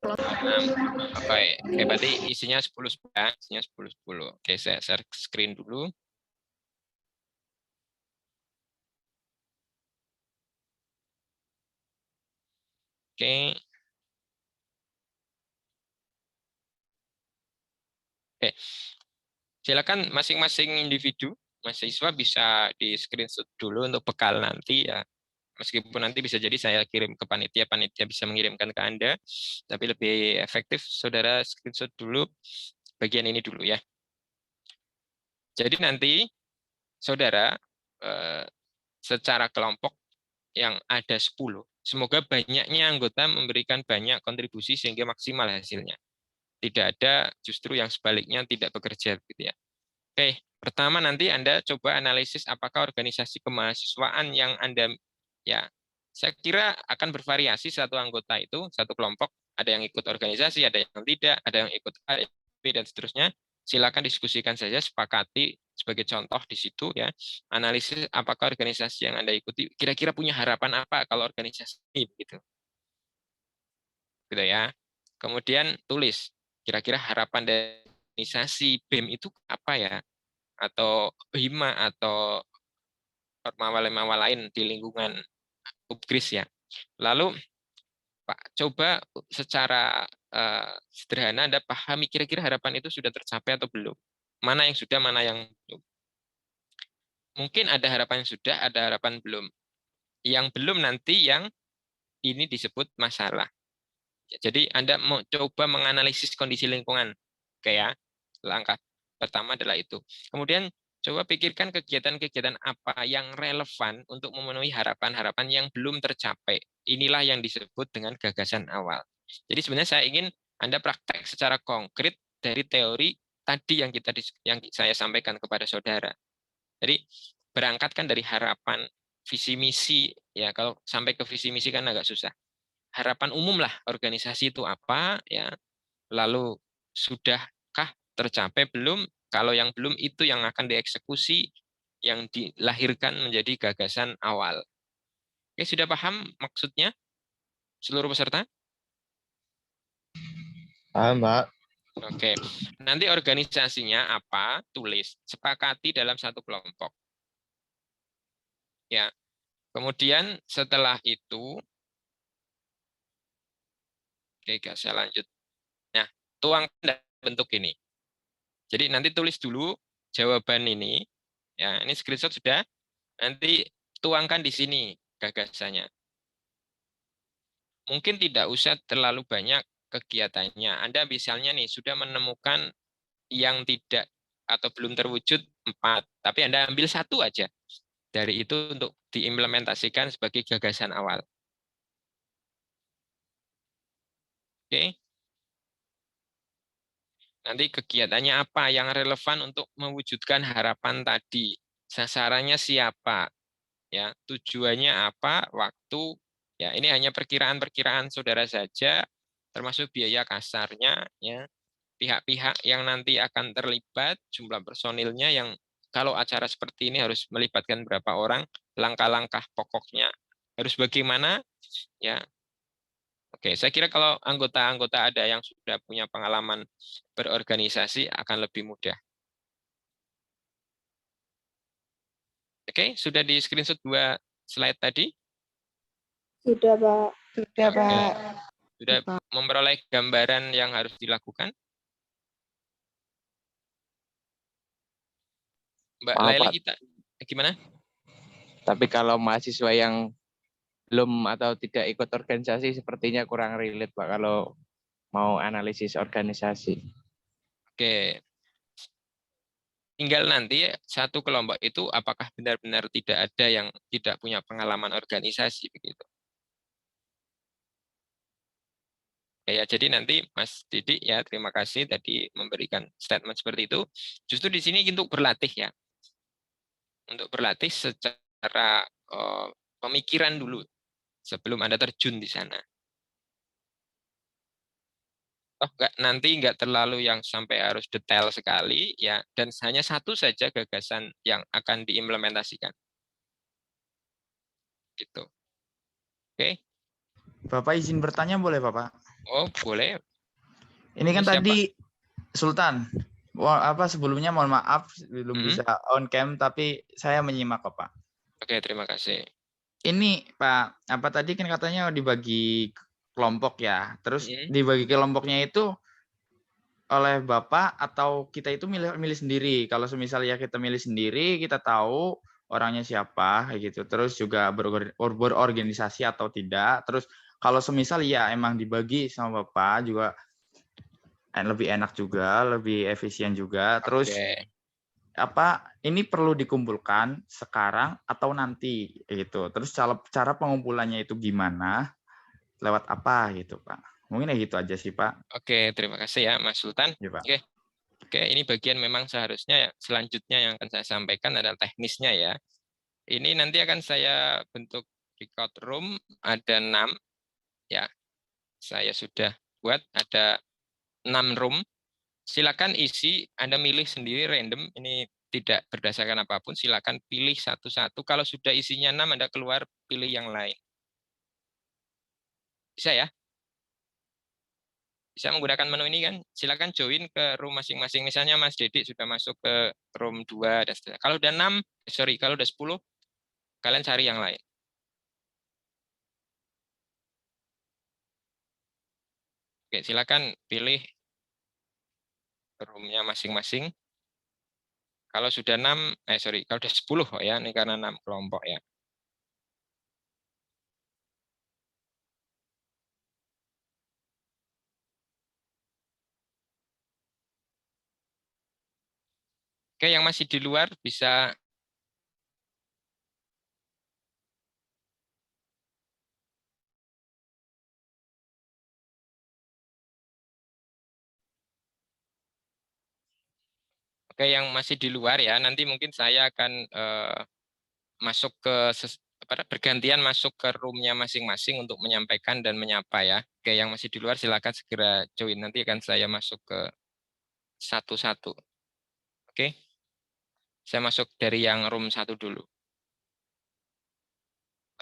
kelompok. 6. Oke, berarti isinya 10 ya. Isinya 10. Oke, saya share screen dulu. Oke. Oke. Silakan masing-masing individu mahasiswa bisa di screenshot dulu untuk bekal nanti ya. Meskipun nanti bisa jadi saya kirim ke panitia bisa mengirimkan ke Anda, tapi lebih efektif saudara screenshot dulu bagian ini dulu ya. Jadi nanti saudara secara kelompok yang ada 10, semoga banyaknya anggota memberikan banyak kontribusi sehingga maksimal hasilnya. Tidak ada justru yang sebaliknya tidak bekerja gitu ya. Oke, pertama nanti Anda coba analisis apakah organisasi kemahasiswaan yang Anda, ya, saya kira akan bervariasi satu anggota itu, satu kelompok, ada yang ikut organisasi, ada yang tidak, ada yang ikut A, B, dan seterusnya. Silakan diskusikan saja, sepakati sebagai contoh di situ ya. Analisis apakah organisasi yang Anda ikuti kira-kira punya harapan apa kalau organisasi ini gitu. Gitu ya. Kemudian tulis kira-kira harapan dari organisasi BEM itu apa ya? Atau HIMA atau ormawa lain di lingkungan UPGRIS ya. Lalu Pak, coba secara sederhana Anda pahami kira-kira harapan itu sudah tercapai atau belum. Mana yang sudah, mana yang belum. Mungkin ada harapan yang sudah, ada harapan belum. Yang belum nanti yang ini disebut masalah. Jadi Anda mau coba menganalisis kondisi lingkungan. Oke ya, langkah pertama adalah itu. Kemudian coba pikirkan kegiatan-kegiatan apa yang relevan untuk memenuhi harapan-harapan yang belum tercapai. Inilah yang disebut dengan gagasan awal. Jadi sebenarnya saya ingin Anda praktek secara konkret dari teori tadi yang saya sampaikan kepada saudara. Jadi berangkatkan dari harapan, visi misi, ya kalau sampai ke visi misi kan agak susah. Harapan umum lah organisasi itu apa, ya. Lalu sudahkah tercapai belum? Kalau yang belum itu yang akan dieksekusi, yang dilahirkan menjadi gagasan awal. Oke, sudah paham maksudnya seluruh peserta? Paham, Pak. Oke, nanti organisasinya apa? Tulis, sepakati dalam satu kelompok. Ya, kemudian setelah itu, oke, saya lanjut. Nah, tuangkan dalam bentuk ini. Jadi nanti tulis dulu jawaban ini. Ya, ini screenshot sudah. Nanti tuangkan di sini gagasannya. Mungkin tidak usah terlalu banyak kegiatannya. Anda misalnya nih sudah menemukan yang tidak atau belum terwujud 4, tapi Anda ambil 1 aja. Dari itu untuk diimplementasikan sebagai gagasan awal. Oke. Nanti kegiatannya apa yang relevan untuk mewujudkan harapan tadi. Sasarannya siapa? Ya, tujuannya apa? Waktu. Ya, ini hanya perkiraan-perkiraan saudara saja, termasuk biaya kasarnya, ya. Pihak-pihak yang nanti akan terlibat, jumlah personilnya yang kalau acara seperti ini harus melibatkan berapa orang, langkah-langkah pokoknya harus bagaimana, ya. Oke, saya kira kalau anggota-anggota ada yang sudah punya pengalaman berorganisasi akan lebih mudah. Oke, sudah di screenshot 2 slide tadi? Sudah, Pak. Sudah, Pak. Sudah memperoleh gambaran yang harus dilakukan? Mbak Maaf, Laili, Pak. kita gimana? Tapi kalau mahasiswa yang belum atau tidak ikut organisasi sepertinya kurang relate, Pak, kalau mau analisis organisasi. Oke. Tinggal nanti satu kelompok itu apakah benar-benar tidak ada yang tidak punya pengalaman organisasi begitu. Ya, jadi nanti Mas Didik ya, terima kasih tadi memberikan statement seperti itu. Justru di sini untuk berlatih ya. Untuk berlatih secara pemikiran dulu sebelum Anda terjun di sana. Nanti nggak terlalu yang sampai harus detail sekali ya, dan hanya satu saja gagasan yang akan diimplementasikan. Gitu. Oke. Bapak izin bertanya boleh, Bapak? Oh, boleh. Ini kan Siapa? tadi Sultan. Sebelumnya mohon maaf belum bisa on cam tapi saya menyimak kok, Pak. Oke, terima kasih. Ini Pak, tadi kan katanya dibagi kelompok ya. Terus dibagi kelompoknya itu oleh Bapak atau kita itu milih sendiri. Kalau semisal ya kita milih sendiri, kita tahu orangnya siapa kayak gitu. Terus juga berorganisasi atau tidak. Terus kalau semisal ya emang dibagi sama Bapak juga lebih enak juga, lebih efisien juga. Terus ini perlu dikumpulkan sekarang atau nanti gitu. Terus cara pengumpulannya itu gimana? Lewat apa gitu, Pak? Mungkin gitu aja sih, Pak. Oke, terima kasih ya Mas Sultan. Ya, Pak. Oke, ini bagian memang seharusnya selanjutnya yang akan saya sampaikan adalah teknisnya ya. Ini nanti akan saya bentuk record room ada 6 ya. Saya sudah buat ada 6 room. Silakan isi, Anda milih sendiri random, ini tidak berdasarkan apapun, silakan pilih satu-satu. Kalau sudah isinya 6, Anda keluar pilih yang lain. Bisa ya? Bisa menggunakan menu ini kan? Silakan join ke room masing-masing. Misalnya Mas Dedik sudah masuk ke room 2 dan seterusnya. Kalau udah 6, kalau udah 10, kalian cari yang lain. Oke, silakan pilih roomnya masing-masing. Kalau sudah 6, kalau sudah 10 ya, ini karena 6 kelompok ya. Oke, yang masih di luar bisa Oke, yang masih di luar ya, nanti mungkin saya akan masuk ke bergantian masuk ke roomnya masing-masing untuk menyampaikan dan menyapa ya. Oke, yang masih di luar silakan segera join. Nanti akan saya masuk ke satu-satu. Oke, saya masuk dari yang room 1 dulu.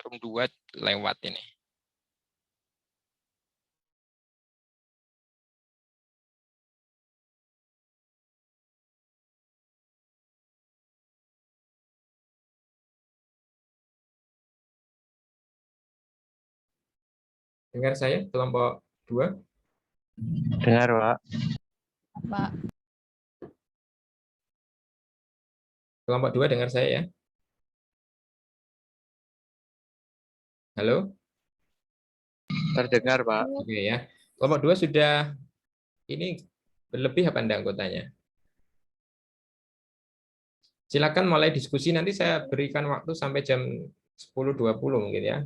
Room 2 lewat ini. Dengar saya kelompok 2? Dengar, Pak. Pak. Kelompok 2 dengar saya ya? Halo? Terdengar, Pak. Oke ya. Kelompok 2 sudah ini berlebih apa enggak anggotanya? Silakan mulai diskusi, nanti saya berikan waktu sampai jam 10.20 mungkin ya.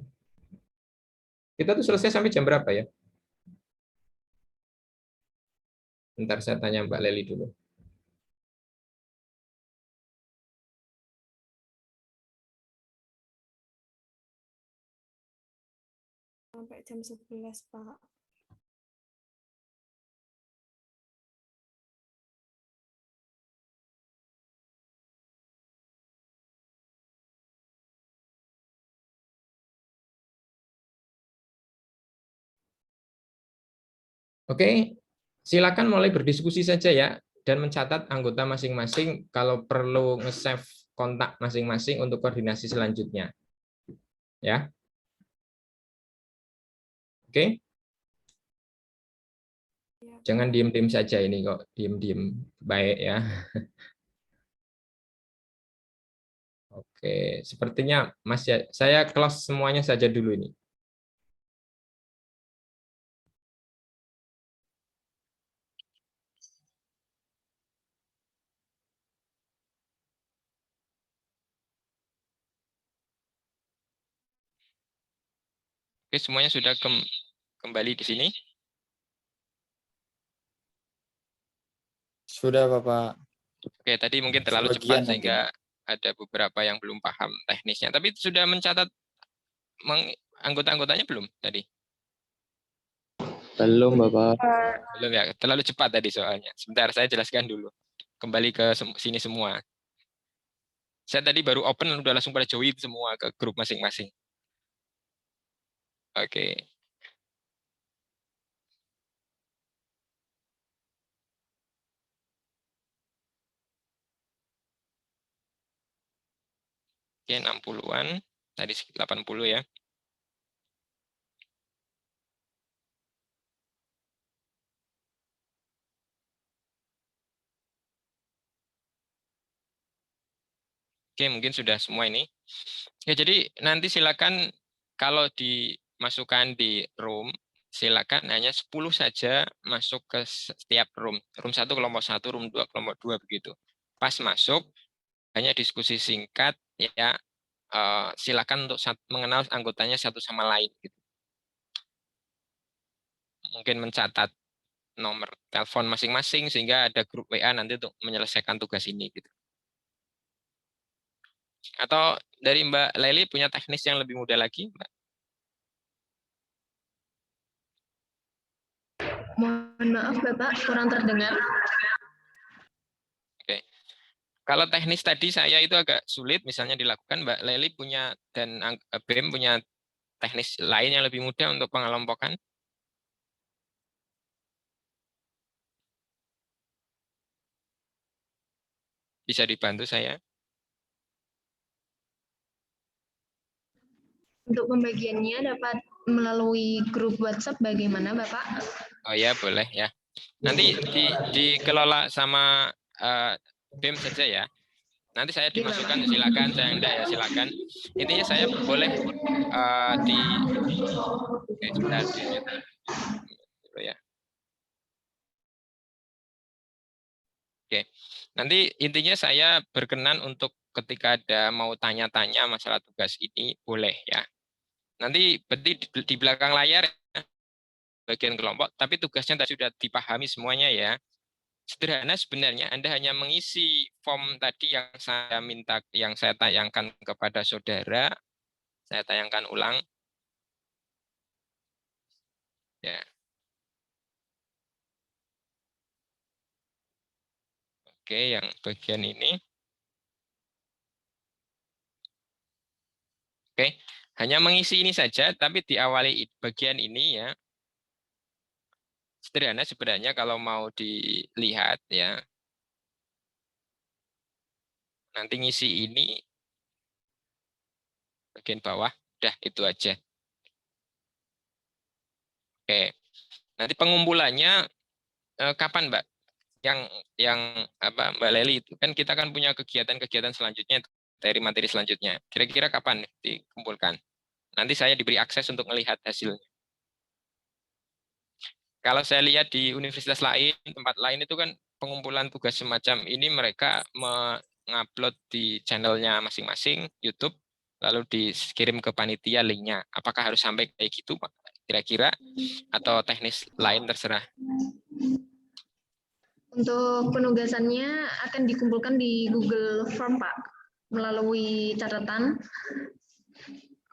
Kita tuh selesai sampai jam berapa ya? Bentar saya tanya Mbak Leli dulu. Sampai jam 11, Pak. Oke, silakan mulai berdiskusi saja ya, dan mencatat anggota masing-masing kalau perlu nge-save kontak masing-masing untuk koordinasi selanjutnya. Ya. Oke. Jangan diem-diem saja ini kok, diem-diem baik ya. Oke, sepertinya Mas ya, saya close semuanya saja dulu ini. Oke, semuanya sudah kembali di sini. Sudah, Bapak. Oke, tadi mungkin terlalu cepat sehingga ada beberapa yang belum paham teknisnya. Tapi sudah mencatat anggota-anggotanya belum tadi? Belum, Bapak. Belum ya, terlalu cepat tadi soalnya. Sebentar, saya jelaskan dulu. Kembali ke sini semua. Saya tadi baru open, udah langsung pada join semua ke grup masing-masing. Oke. Oke, 60-an. Tadi 80 ya. Oke, mungkin sudah semua ini. Ya, jadi nanti silakan kalau dimasukkan di room, silakan hanya 10 saja masuk ke setiap room. Room 1 kelompok 1, room 2 kelompok 2 begitu. Pas masuk hanya diskusi singkat ya. Silakan untuk mengenal anggotanya satu sama lain gitu. Mungkin mencatat nomor telepon masing-masing sehingga ada grup WA nanti untuk menyelesaikan tugas ini gitu. Atau dari Mbak Leli punya teknis yang lebih mudah lagi, Mbak? Mohon maaf Bapak, kurang terdengar. Oke. Kalau teknis tadi saya itu agak sulit misalnya dilakukan, Mbak Leli punya dan BEM punya teknis lain yang lebih mudah untuk pengelompokan? Bisa dibantu saya? Untuk pembagiannya dapat melalui grup WhatsApp bagaimana, Bapak? Oh ya, boleh ya. Nanti dikelola sama BEM saja ya. Nanti saya dimasukkan, silakan. Saya enggak ya, silakan. Intinya saya boleh Oke, sebentar dulu ya. Oke, nanti intinya saya berkenan untuk ketika ada mau tanya-tanya masalah tugas ini, boleh ya. Nanti berarti di belakang layar ya, bagian kelompok, tapi tugasnya tadi sudah dipahami semuanya ya. Sederhana sebenarnya, Anda hanya mengisi form tadi yang saya minta, yang saya tayangkan kepada saudara, saya tayangkan ulang. Ya. Oke, yang bagian ini. Oke, hanya mengisi ini saja, tapi diawali bagian ini ya. Sederhana sebenarnya kalau mau dilihat ya. Nanti ngisi ini bagian bawah, udah itu aja. Oke, nanti pengumpulannya kapan, Mbak? Yang apa, Mbak Leli itu kan kita kan punya kegiatan-kegiatan selanjutnya dari materi selanjutnya. Kira-kira kapan dikumpulkan? Nanti saya diberi akses untuk melihat hasilnya. Kalau saya lihat di universitas lain, tempat lain itu kan pengumpulan tugas semacam ini mereka mengupload di channelnya masing-masing YouTube, lalu dikirim ke panitia linknya. Apakah harus sampai kayak gitu, Pak? Kira-kira? Atau teknis lain terserah? Untuk penugasannya akan dikumpulkan di Google Form, Pak, melalui catatan.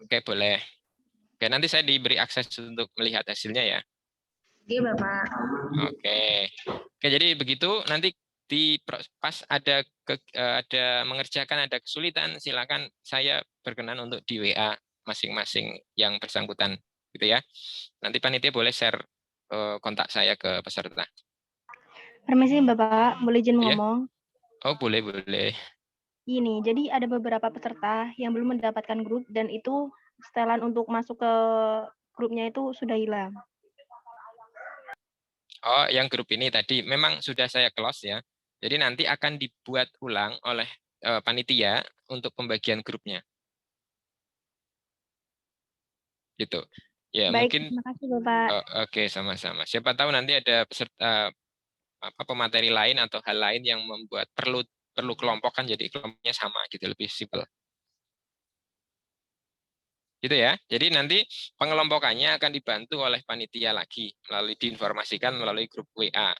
Oke, boleh. Oke, nanti saya diberi akses untuk melihat hasilnya ya. Oke, Bapak. Oke. Oke, jadi begitu. Nanti pas ada mengerjakan ada kesulitan, silakan saya berkenan untuk di WA masing-masing yang bersangkutan, gitu ya. Nanti panitia boleh share kontak saya ke peserta. Permisi Bapak, boleh izin Ya? ngomong? Oh, boleh, boleh. Ini, jadi ada beberapa peserta yang belum mendapatkan grup dan itu setelan untuk masuk ke grupnya itu sudah hilang. Oh, yang grup ini tadi memang sudah saya close ya. Jadi nanti akan dibuat ulang oleh panitia untuk pembagian grupnya. Gitu. Ya, Baik, mungkin terima kasih Bapak. oke, sama-sama. Siapa tahu nanti ada peserta pemateri lain atau hal lain yang membuat perlu kelompokkan jadi kelompoknya sama gitu, lebih simpel. Gitu ya. Jadi nanti pengelompokannya akan dibantu oleh panitia lagi melalui diinformasikan melalui grup WA.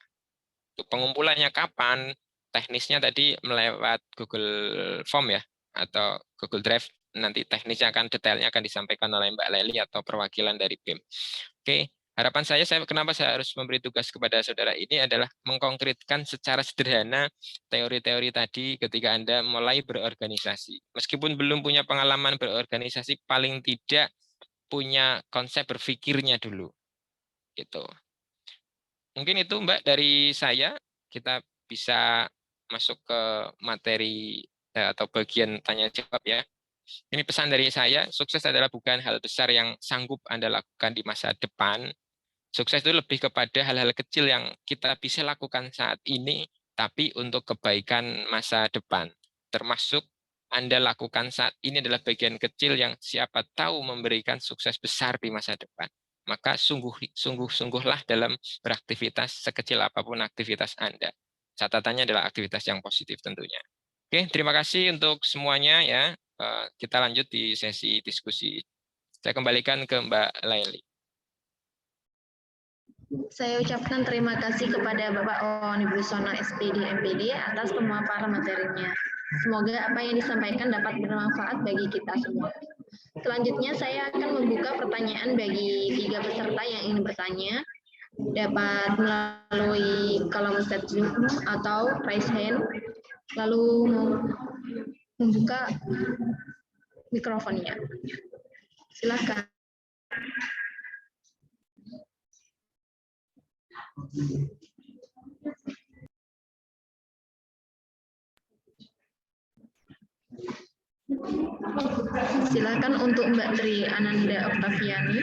Pengumpulannya kapan? Teknisnya tadi melewat Google Form ya atau Google Drive. Nanti teknisnya detailnya akan disampaikan oleh Mbak Leli atau perwakilan dari BEM. Oke, harapan saya kenapa saya harus memberi tugas kepada saudara ini adalah mengkonkretkan secara sederhana teori-teori tadi ketika Anda mulai berorganisasi. Meskipun belum punya pengalaman berorganisasi, paling tidak punya konsep berpikirnya dulu. Gitu. Mungkin itu Mbak dari saya, kita bisa masuk ke materi atau bagian tanya jawab ya. Ini pesan dari saya, sukses adalah bukan hal besar yang sanggup Anda lakukan di masa depan. Sukses itu lebih kepada hal-hal kecil yang kita bisa lakukan saat ini, tapi untuk kebaikan masa depan. Termasuk Anda lakukan saat ini adalah bagian kecil yang siapa tahu memberikan sukses besar di masa depan. Maka sungguh-sungguhlah dalam beraktivitas sekecil apapun aktivitas Anda. Catatannya adalah aktivitas yang positif tentunya. Oke, terima kasih untuk semuanya ya. Kita lanjut di sesi diskusi. Saya kembalikan ke Mbak Laili. Saya ucapkan terima kasih kepada Bapak Wawan Wibisono SPD MPD atas pemaparan materinya. Semoga apa yang disampaikan dapat bermanfaat bagi kita semua. Selanjutnya saya akan membuka pertanyaan bagi 3 peserta yang ingin bertanya. Dapat melalui kolom chat Zoom atau raise hand, lalu membuka mikrofonnya. Silakan. Silakan untuk Mbak Tri Ananda Oktaviani.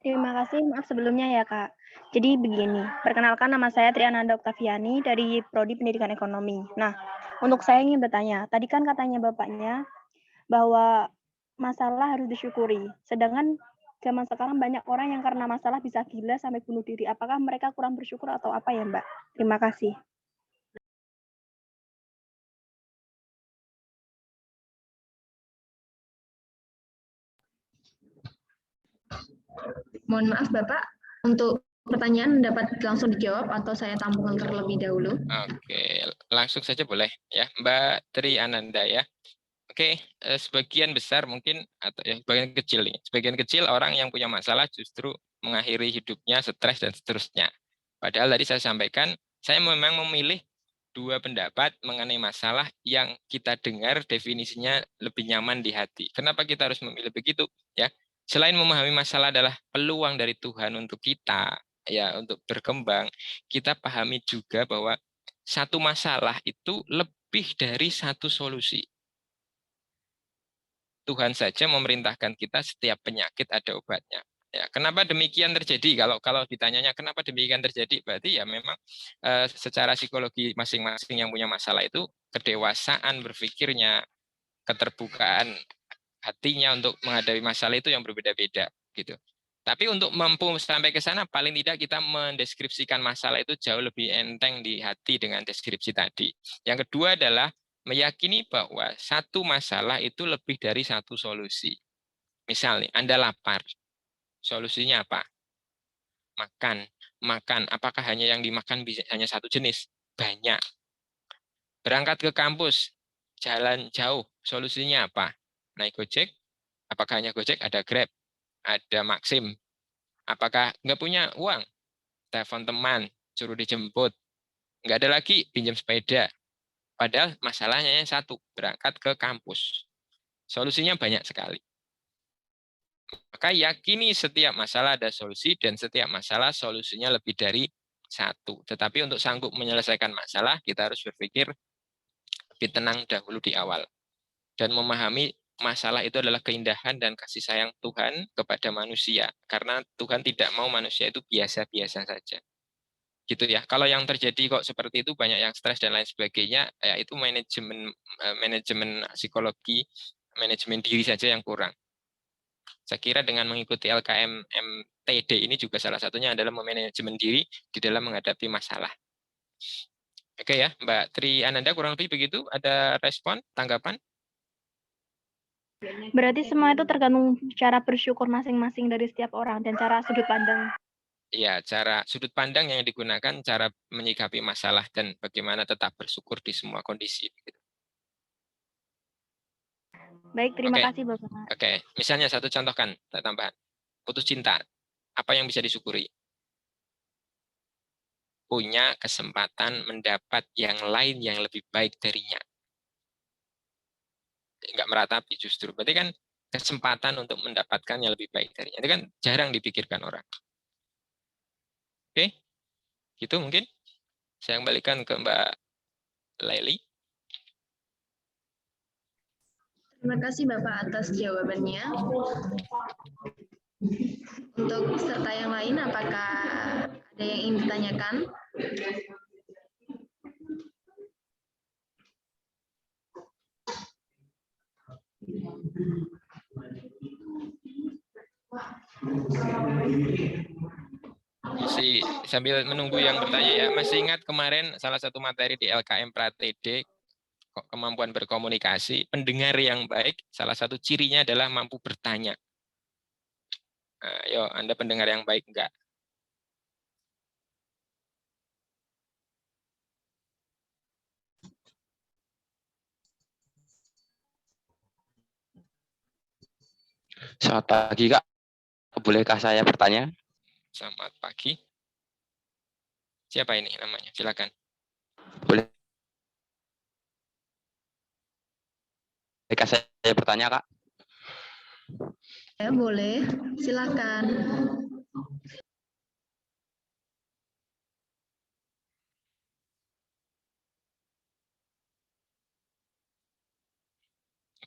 Terima kasih, maaf sebelumnya ya Kak. Jadi begini, perkenalkan nama saya Tri Ananda Oktaviani dari Prodi Pendidikan Ekonomi. Nah, untuk saya ingin bertanya, tadi kan katanya Bapaknya bahwa masalah harus disyukuri. Sedangkan zaman sekarang banyak orang yang karena masalah bisa gila sampai bunuh diri. Apakah mereka kurang bersyukur atau apa ya Mbak? Terima kasih. Mohon maaf Bapak, untuk pertanyaan dapat langsung dijawab atau saya tampung terlebih dahulu? Oke, langsung saja boleh ya, Mbak Tri Ananda ya. Oke, sebagian besar mungkin atau ya sebagian kecil nih, sebagian kecil orang yang punya masalah justru mengakhiri hidupnya stres dan seterusnya. Padahal tadi saya sampaikan, saya memang memilih dua pendapat mengenai masalah yang kita dengar definisinya lebih nyaman di hati. Kenapa kita harus memilih begitu? Ya, selain memahami masalah adalah peluang dari Tuhan untuk kita, ya untuk berkembang, kita pahami juga bahwa satu masalah itu lebih dari satu solusi. Tuhan saja memerintahkan kita setiap penyakit ada obatnya. Ya, kenapa demikian terjadi? Kalau ditanyanya kenapa demikian terjadi, berarti ya memang secara psikologi masing-masing yang punya masalah itu kedewasaan berpikirnya, keterbukaan hatinya untuk menghadapi masalah itu yang berbeda-beda gitu. Tapi untuk mampu sampai ke sana, paling tidak kita mendeskripsikan masalah itu jauh lebih enteng di hati dengan deskripsi tadi. Yang kedua adalah meyakini bahwa satu masalah itu lebih dari satu solusi. Misalnya, Anda lapar. Solusinya apa? Makan. Makan. Apakah hanya yang dimakan bisa hanya satu jenis? Banyak. Berangkat ke kampus. Jalan jauh. Solusinya apa? Naik Gojek. Apakah hanya Gojek? Ada Grab. Ada Maxim. Apakah nggak punya uang? Telepon teman. Suruh dijemput. Nggak ada lagi. Pinjam sepeda. Padahal masalahnya yang satu, berangkat ke kampus. Solusinya banyak sekali. Maka yakini setiap masalah ada solusi dan setiap masalah solusinya lebih dari satu. Tetapi untuk sanggup menyelesaikan masalah, kita harus berpikir lebih tenang dahulu di awal. Dan memahami masalah itu adalah keindahan dan kasih sayang Tuhan kepada manusia. Karena Tuhan tidak mau manusia itu biasa-biasa saja. Gitu ya. Kalau yang terjadi kok seperti itu banyak yang stres dan lain sebagainya, ya itu manajemen psikologi, manajemen diri saja yang kurang. Saya kira dengan mengikuti LKM MTD ini juga salah satunya adalah memanajemen diri di dalam menghadapi masalah. Oke ya, Mbak Tri Ananda kurang lebih begitu. Ada respon, tanggapan? Berarti semua itu tergantung cara bersyukur masing-masing dari setiap orang dan cara sudut pandang. Ya, cara sudut pandang yang digunakan, cara menyikapi masalah, dan bagaimana tetap bersyukur di semua kondisi. Baik, terima kasih Bapak. Oke, misalnya satu contohkan, tambahan. Putus cinta, apa yang bisa disyukuri? Punya kesempatan mendapat yang lain yang lebih baik darinya. Enggak meratapi justru. Berarti kan kesempatan untuk mendapatkan yang lebih baik darinya. Itu kan jarang dipikirkan orang. Oke, gitu mungkin. Saya kembalikan ke Mbak Laili. Terima kasih Bapak atas jawabannya. Untuk peserta yang lain, apakah ada yang ingin ditanyakan? Masih sambil menunggu yang bertanya ya, masih ingat kemarin salah satu materi di LKM Pratd, kemampuan berkomunikasi, pendengar yang baik, salah satu cirinya adalah mampu bertanya. Nah, yo, Anda pendengar yang baik enggak? Selamat pagi, Kak. Bolehkah saya bertanya? Selamat pagi. Siapa ini namanya? Silakan. Bolehkah saya bertanya, Kak? Ya, boleh. Silakan.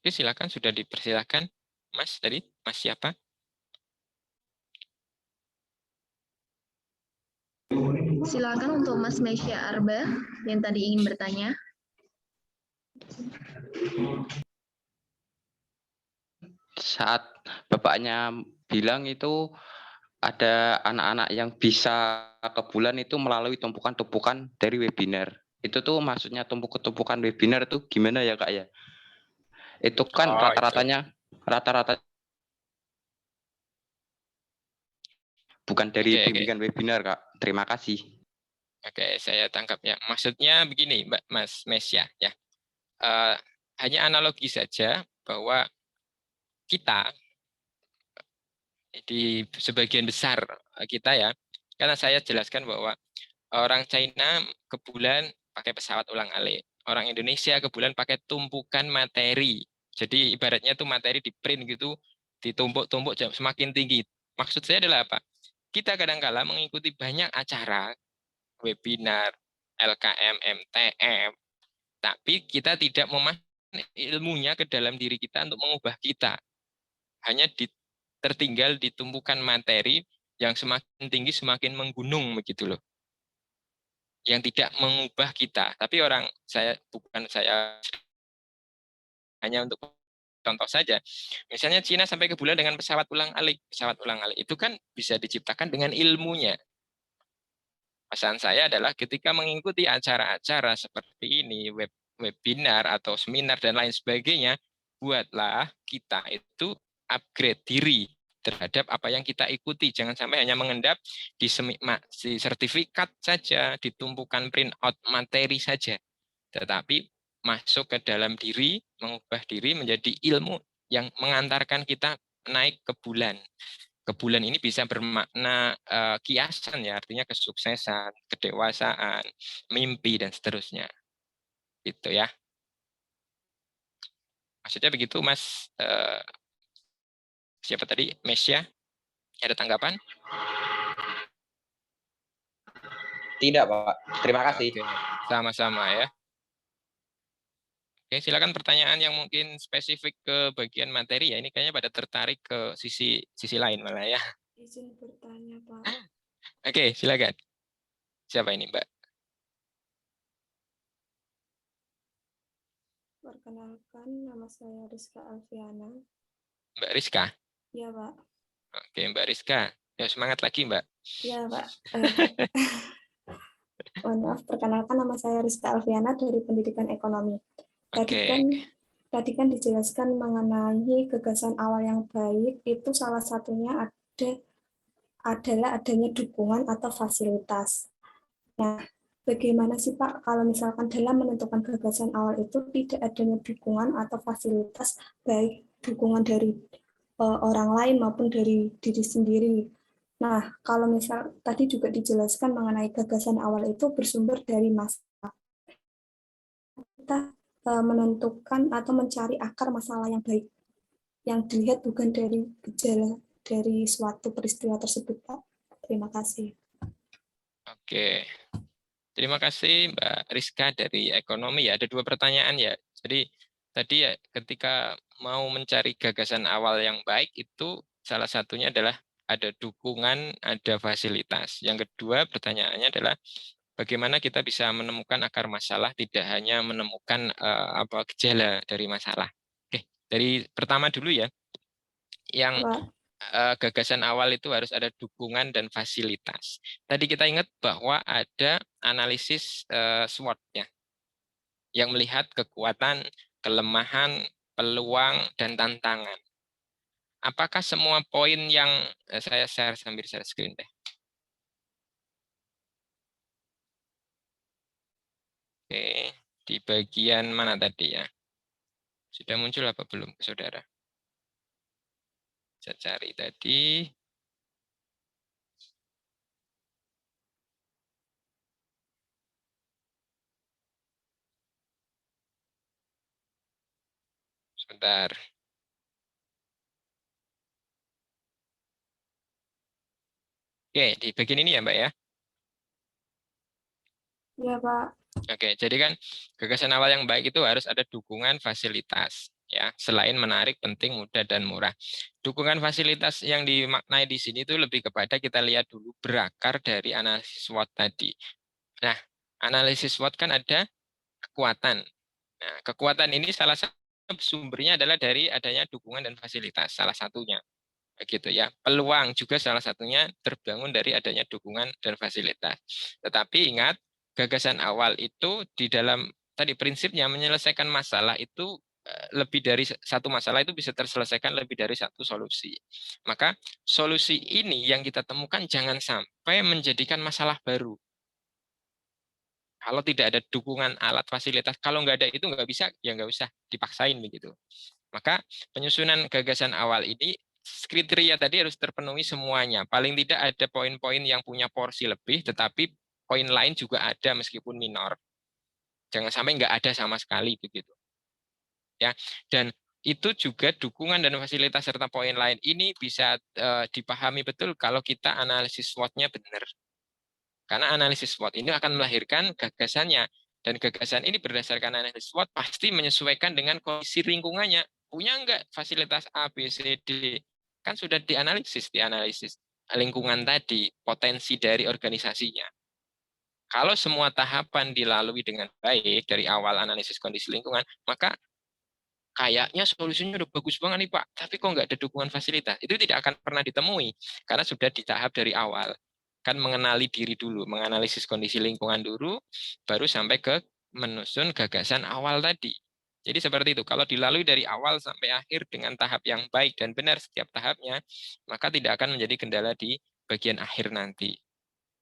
Oke, silakan, sudah dipersilakan. Mas tadi, Mas siapa? Silakan untuk Mas Mesya Arba yang tadi ingin bertanya. Saat bapaknya bilang itu ada anak-anak yang bisa ke bulan itu melalui tumpukan-tumpukan dari webinar. Itu tuh maksudnya tumpukan webinar tuh gimana ya Kak ya? Itu kan Oh, rata-ratanya rata-rata bukan dari Oke. bimbingan webinar Kak. Terima kasih. Oke, saya tangkap ya. Maksudnya begini, Mbak Mas Mesya ya. Hanya analogi saja bahwa kita di sebagian besar kita ya, karena saya jelaskan bahwa orang China ke bulan pakai pesawat ulang-alik, orang Indonesia ke bulan pakai tumpukan materi. Jadi ibaratnya tuh materi di print gitu, ditumpuk-tumpuk semakin tinggi. Maksud saya adalah apa? Kita kadang-kala mengikuti banyak acara, webinar, LKM, MTM, tapi kita tidak memasukkan ilmunya ke dalam diri kita untuk mengubah kita. Hanya tertinggal di tumpukan materi yang semakin tinggi semakin menggunung begitu loh. Yang tidak mengubah kita. Tapi bukan saya hanya untuk contoh saja. Misalnya Cina sampai ke bulan dengan pesawat ulang-alik. Pesawat ulang-alik itu kan bisa diciptakan dengan ilmunya. Pesan saya adalah ketika mengikuti acara-acara seperti ini, webinar atau seminar dan lain sebagainya, buatlah kita itu upgrade diri terhadap apa yang kita ikuti. Jangan sampai hanya mengendap di sertifikat saja, ditumpukan print out materi saja. Tetapi masuk ke dalam diri, mengubah diri menjadi ilmu yang mengantarkan kita naik ke bulan. Ke bulan ini bisa bermakna kiasan ya, artinya kesuksesan, kedewasaan, mimpi dan seterusnya. Gitu ya. Maksudnya begitu Mas siapa tadi? Mesya? Ada tanggapan? Tidak, Pak. Terima kasih. Oke. Sama-sama ya. Oke, silakan pertanyaan yang mungkin spesifik ke bagian materi ya. Ini kayaknya pada tertarik ke sisi lain malah ya. Izin bertanya, Pak. Oke, silakan. Siapa ini, Mbak? Perkenalkan, nama saya Rizka Alfiana. Mbak Rizka? Iya, Pak. Oke, Mbak Rizka. Ya, semangat lagi, Mbak. Iya, Pak. Mohon maaf, perkenalkan nama saya Rizka Alfiana dari Pendidikan Ekonomi. Tadi kan dijelaskan mengenai gagasan awal yang baik, itu salah satunya adalah adanya dukungan atau fasilitas. Nah, bagaimana sih Pak kalau misalkan dalam menentukan gagasan awal itu tidak adanya dukungan atau fasilitas, baik dukungan dari orang lain maupun dari diri sendiri. Nah, kalau misal tadi juga dijelaskan mengenai gagasan awal itu bersumber dari masalah. Kita menentukan atau mencari akar masalah yang baik, yang dilihat bukan dari gejala dari suatu peristiwa tersebut, Pak. Terima kasih. Oke. Terima kasih Mbak Rizka dari Ekonomi ya. Ada 2 pertanyaan ya. Jadi tadi ya ketika mau mencari gagasan awal yang baik itu salah satunya adalah ada dukungan, ada fasilitas. Yang kedua pertanyaannya adalah bagaimana kita bisa menemukan akar masalah, tidak hanya menemukan gejala dari masalah. Oke, dari pertama dulu ya. Yang gagasan awal itu harus ada dukungan dan fasilitas. Tadi kita ingat bahwa ada analisis SWOT-nya yang melihat kekuatan, kelemahan, peluang, dan tantangan. Apakah semua poin yang saya share sambil share screen deh. Oke, di bagian mana tadi ya? Sudah muncul apa belum, saudara? Saya cari tadi. Sebentar. Oke, di bagian ini ya, Mbak ya? Iya, Pak. Oke, jadi kan gagasan awal yang baik itu harus ada dukungan fasilitas. Ya, selain menarik, penting, mudah, dan murah. Dukungan fasilitas yang dimaknai di sini itu lebih kepada kita lihat dulu berakar dari analisis SWOT tadi. Nah, analisis SWOT kan ada kekuatan. Nah, kekuatan ini salah satu sumbernya adalah dari adanya dukungan dan fasilitas, salah satunya. Begitu ya. Peluang juga salah satunya terbangun dari adanya dukungan dan fasilitas. Tetapi ingat, gagasan awal itu di dalam tadi prinsipnya menyelesaikan masalah itu lebih dari satu masalah itu bisa terselesaikan lebih dari satu solusi. Maka solusi ini yang kita temukan jangan sampai menjadikan masalah baru. Kalau tidak ada dukungan alat fasilitas, kalau nggak ada itu nggak bisa, ya nggak usah dipaksain begitu. Maka penyusunan gagasan awal ini kriteria tadi harus terpenuhi semuanya. Paling tidak ada poin-poin yang punya porsi lebih, tetapi poin lain juga ada meskipun minor. Jangan sampai nggak ada sama sekali begitu. Ya, dan itu juga dukungan dan fasilitas serta poin lain ini bisa dipahami betul kalau kita analisis SWOT-nya benar. Karena analisis SWOT ini akan melahirkan gagasannya. Dan gagasan ini berdasarkan analisis SWOT pasti menyesuaikan dengan kondisi lingkungannya. Punya enggak fasilitas A, B, C, D? Kan sudah dianalisis lingkungan tadi, potensi dari organisasinya. Kalau semua tahapan dilalui dengan baik dari awal analisis kondisi lingkungan, maka kayaknya solusinya udah bagus banget nih Pak, tapi kok nggak ada dukungan fasilitas? Itu tidak akan pernah ditemui, karena sudah di tahap dari awal. Kan mengenali diri dulu, menganalisis kondisi lingkungan dulu, baru sampai ke menyusun gagasan awal tadi. Jadi seperti itu, kalau dilalui dari awal sampai akhir dengan tahap yang baik dan benar setiap tahapnya, maka tidak akan menjadi kendala di bagian akhir nanti.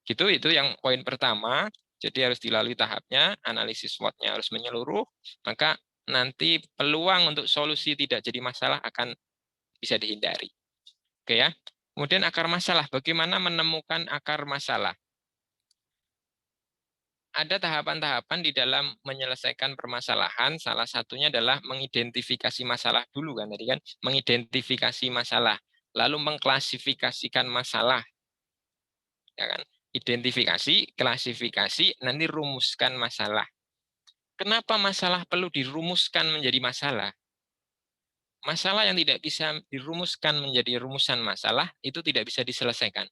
Gitu, itu yang poin pertama. Jadi harus dilalui tahapnya, analisis SWOT-nya harus menyeluruh, maka nanti peluang untuk solusi tidak jadi masalah akan bisa dihindari. Oke ya. Kemudian akar masalah, bagaimana menemukan akar masalah? Ada tahapan-tahapan di dalam menyelesaikan permasalahan, salah satunya adalah mengidentifikasi masalah dulu kan tadi kan, mengidentifikasi masalah, lalu mengklasifikasikan masalah. Ya kan? Identifikasi, klasifikasi, nanti rumuskan masalah. Kenapa masalah perlu dirumuskan menjadi masalah? Masalah yang tidak bisa dirumuskan menjadi rumusan masalah, itu tidak bisa diselesaikan.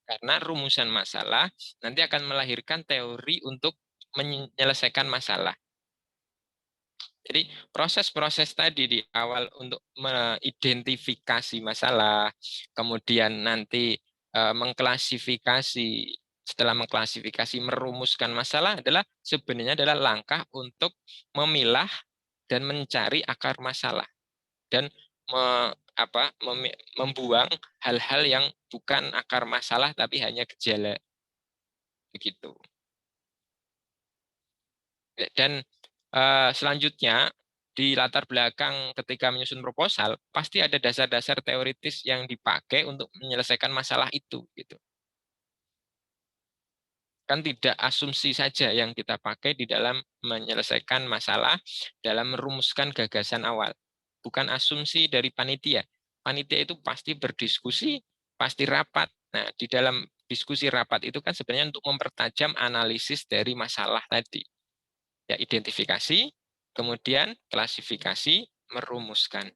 Karena rumusan masalah nanti akan melahirkan teori untuk menyelesaikan masalah. Jadi proses-proses tadi di awal untuk mengidentifikasi masalah, kemudian nanti mengklasifikasi, setelah mengklasifikasi merumuskan masalah adalah sebenarnya adalah langkah untuk memilah dan mencari akar masalah dan membuang hal-hal yang bukan akar masalah tapi hanya gejala begitu. Dan selanjutnya di latar belakang ketika menyusun proposal pasti ada dasar-dasar teoritis yang dipakai untuk menyelesaikan masalah itu gitu. Kan tidak asumsi saja yang kita pakai di dalam menyelesaikan masalah, dalam merumuskan gagasan awal. Bukan asumsi dari panitia. Panitia itu pasti berdiskusi, pasti rapat. Nah, di dalam diskusi rapat itu kan sebenarnya untuk mempertajam analisis dari masalah tadi. Ya, identifikasi, kemudian klasifikasi, merumuskan.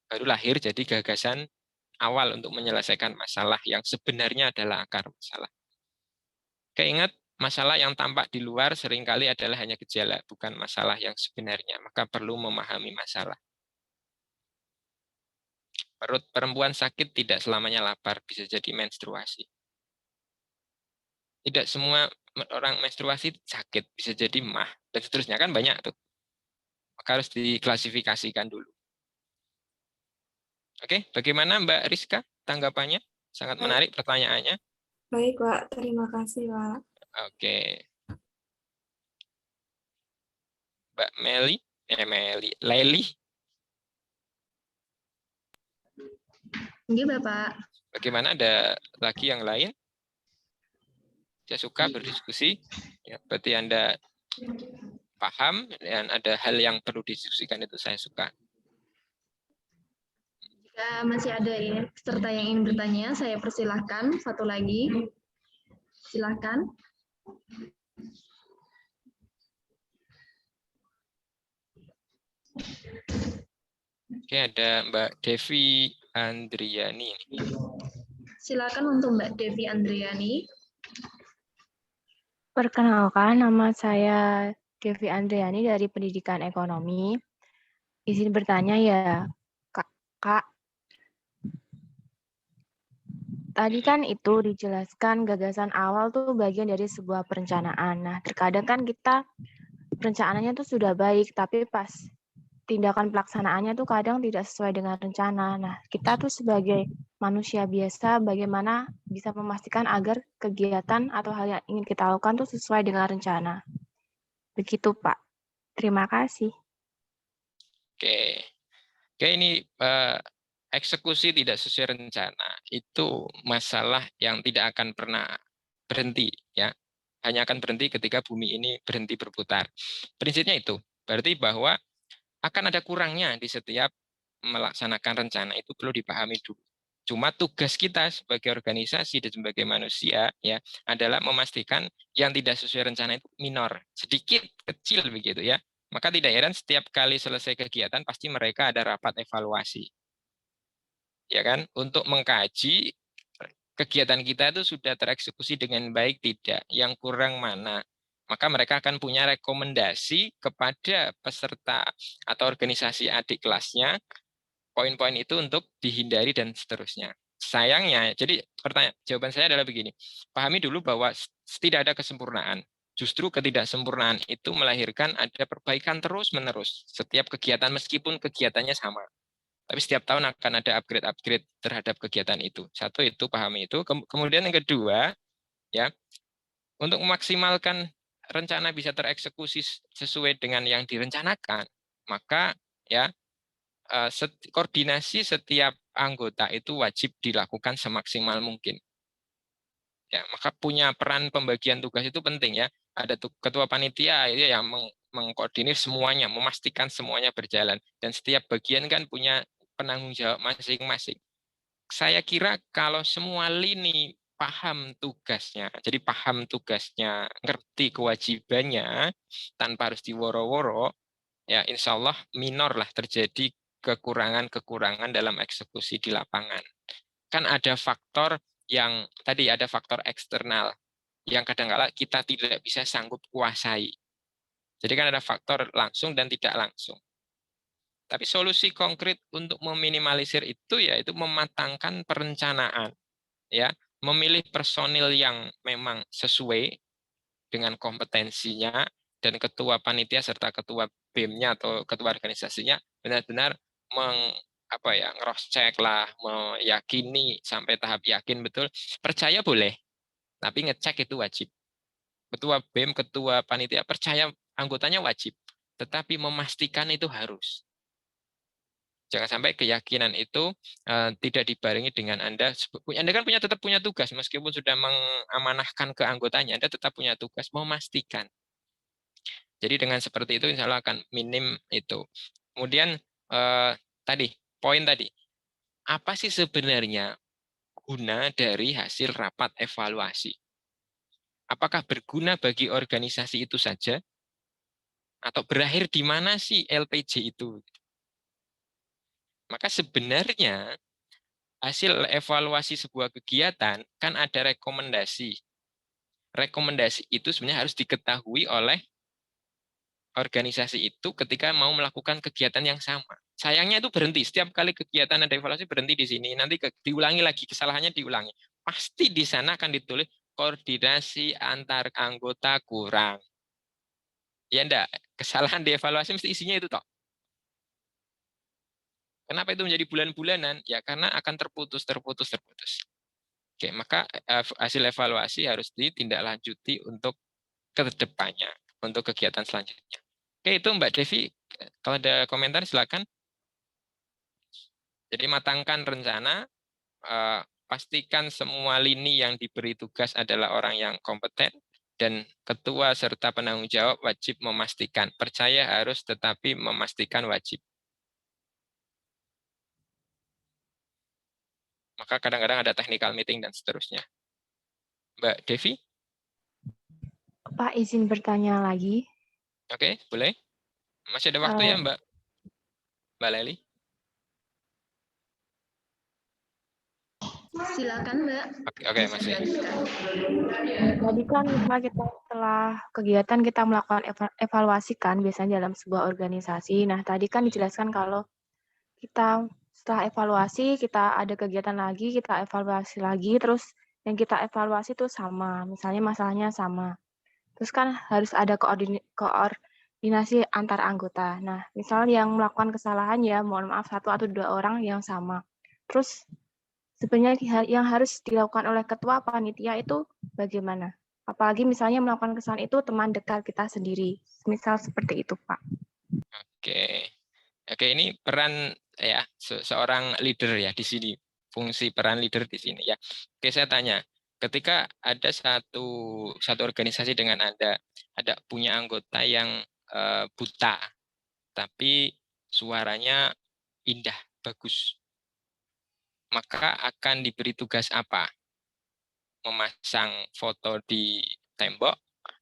Baru lahir jadi gagasan awal untuk menyelesaikan masalah yang sebenarnya adalah akar masalah. Keingat, masalah yang tampak di luar seringkali adalah hanya gejala, bukan masalah yang sebenarnya. Maka perlu memahami masalah. Perut perempuan sakit tidak selamanya lapar, bisa jadi menstruasi. Tidak semua orang menstruasi sakit, bisa jadi mah, dan seterusnya kan banyak tuh. Maka harus diklasifikasikan dulu. Oke, bagaimana Mbak Rizka tanggapannya? Sangat menarik pertanyaannya. Baik, Pak. Terima kasih, Pak. Oke. Mbak Leli. Iya, Bapak. Bagaimana, ada lagi yang lain? Saya suka berdiskusi. Ya, berarti Anda paham dan ada hal yang perlu didiskusikan, itu saya suka. Jika masih ada peserta yang ingin bertanya, saya persilahkan satu lagi. Silakan. Oke, ada Mbak Devi Andriani. Silakan untuk Mbak Devi Andriani. Perkenalkan, nama saya Devi Andriani dari Pendidikan Ekonomi. Izin bertanya ya, Kak. Tadi kan itu dijelaskan gagasan awal tuh bagian dari sebuah perencanaan. Nah, terkadang kan kita perencanaannya tuh sudah baik, tapi pas tindakan pelaksanaannya tuh kadang tidak sesuai dengan rencana. Nah, kita tuh sebagai manusia biasa, bagaimana bisa memastikan agar kegiatan atau hal yang ingin kita lakukan tuh sesuai dengan rencana. Begitu, Pak. Terima kasih. Oke, ini eksekusi tidak sesuai rencana itu masalah yang tidak akan pernah berhenti, ya. Hanya akan berhenti ketika bumi ini berhenti berputar. Prinsipnya itu berarti bahwa akan ada kurangnya di setiap melaksanakan rencana, itu perlu dipahami dulu. Cuma tugas kita sebagai organisasi dan sebagai manusia ya adalah memastikan yang tidak sesuai rencana itu minor, sedikit, kecil begitu ya. Maka tidak heran setiap kali selesai kegiatan pasti mereka ada rapat evaluasi. Ya kan? Untuk mengkaji kegiatan kita itu sudah tereksekusi dengan baik tidak, yang kurang mana. Maka mereka akan punya rekomendasi kepada peserta atau organisasi adik kelasnya, poin-poin itu untuk dihindari dan seterusnya. Sayangnya, jadi jawaban saya adalah begini, pahami dulu bahwa tidak ada kesempurnaan. Justru ketidaksempurnaan itu melahirkan ada perbaikan terus-menerus setiap kegiatan meskipun kegiatannya sama. Tapi setiap tahun akan ada upgrade-upgrade terhadap kegiatan itu. Satu itu, pahami itu. Kemudian yang kedua, ya, untuk memaksimalkan rencana bisa tereksekusi sesuai dengan yang direncanakan, maka ya koordinasi setiap anggota itu wajib dilakukan semaksimal mungkin. Ya, maka punya peran pembagian tugas itu penting ya. Ada ketua panitia itu yang mengkoordinir semuanya, memastikan semuanya berjalan, dan setiap bagian kan punya penanggung jawab masing-masing. Saya kira kalau semua lini paham tugasnya, jadi paham tugasnya, ngerti kewajibannya, tanpa harus diworo-woro, ya insya Allah minor lah terjadi kekurangan-kekurangan dalam eksekusi di lapangan. Kan ada faktor yang tadi ada faktor eksternal yang kadang-kala kita tidak bisa sanggup kuasai. Jadi kan ada faktor langsung dan tidak langsung. Tapi solusi konkret untuk meminimalisir itu yaitu mematangkan perencanaan, ya, memilih personil yang memang sesuai dengan kompetensinya, dan ketua panitia serta ketua BEM-nya atau ketua organisasinya benar-benar cross-check lah, meyakini sampai tahap yakin betul. Percaya boleh, tapi ngecek itu wajib. Ketua BEM, ketua panitia percaya anggotanya wajib, tetapi memastikan itu harus. Jangan sampai keyakinan itu tidak dibarengi dengan Anda kan tetap punya tugas, meskipun sudah mengamanahkan ke anggotanya, Anda tetap punya tugas memastikan. Jadi dengan seperti itu insya Allah akan minim itu. Kemudian poin tadi, apa sih sebenarnya guna dari hasil rapat evaluasi? Apakah berguna bagi organisasi itu saja? Atau berakhir di mana sih LPJ itu? Maka sebenarnya hasil evaluasi sebuah kegiatan kan ada rekomendasi. Rekomendasi itu sebenarnya harus diketahui oleh organisasi itu ketika mau melakukan kegiatan yang sama. Sayangnya itu berhenti. Setiap kali kegiatan ada evaluasi berhenti di sini. Nanti diulangi lagi, kesalahannya diulangi. Pasti di sana akan ditulis koordinasi antar anggota kurang. Ya enggak, kesalahan di evaluasi mesti isinya itu toh. Kenapa itu menjadi bulan-bulanan? Ya karena akan terputus. Oke, maka hasil evaluasi harus ditindaklanjuti untuk ke depannya, untuk kegiatan selanjutnya. Oke, itu Mbak Devi. Kalau ada komentar silakan. Jadi matangkan rencana, pastikan semua lini yang diberi tugas adalah orang yang kompeten, dan ketua serta penanggung jawab wajib memastikan. Percaya harus, tetapi memastikan wajib. Maka kadang-kadang ada technical meeting dan seterusnya. Mbak Devi? Pak, izin bertanya lagi. Oke, boleh. Masih ada waktu ya, Mbak? Mbak Leli? Silakan, Mbak. Oke, Mas. Tadi kan kita setelah kegiatan kita melakukan evaluasi kan biasanya dalam sebuah organisasi. Nah, tadi kan dijelaskan kalau kita setelah evaluasi, kita ada kegiatan lagi, kita evaluasi lagi, terus yang kita evaluasi itu sama, misalnya masalahnya sama. Terus kan harus ada koordinasi antar anggota. Nah, misal yang melakukan kesalahan ya, mohon maaf 1 atau 2 orang yang sama. Terus sebenarnya yang harus dilakukan oleh ketua panitia itu bagaimana? Apalagi misalnya melakukan kesalahan itu teman dekat kita sendiri. Misal seperti itu, Pak. Oke, ini peran ya seorang leader ya di sini. Fungsi peran leader di sini ya. Oke, saya tanya, ketika ada satu organisasi dengan ada punya anggota yang buta, tapi suaranya indah, bagus, maka akan diberi tugas apa? Memasang foto di tembok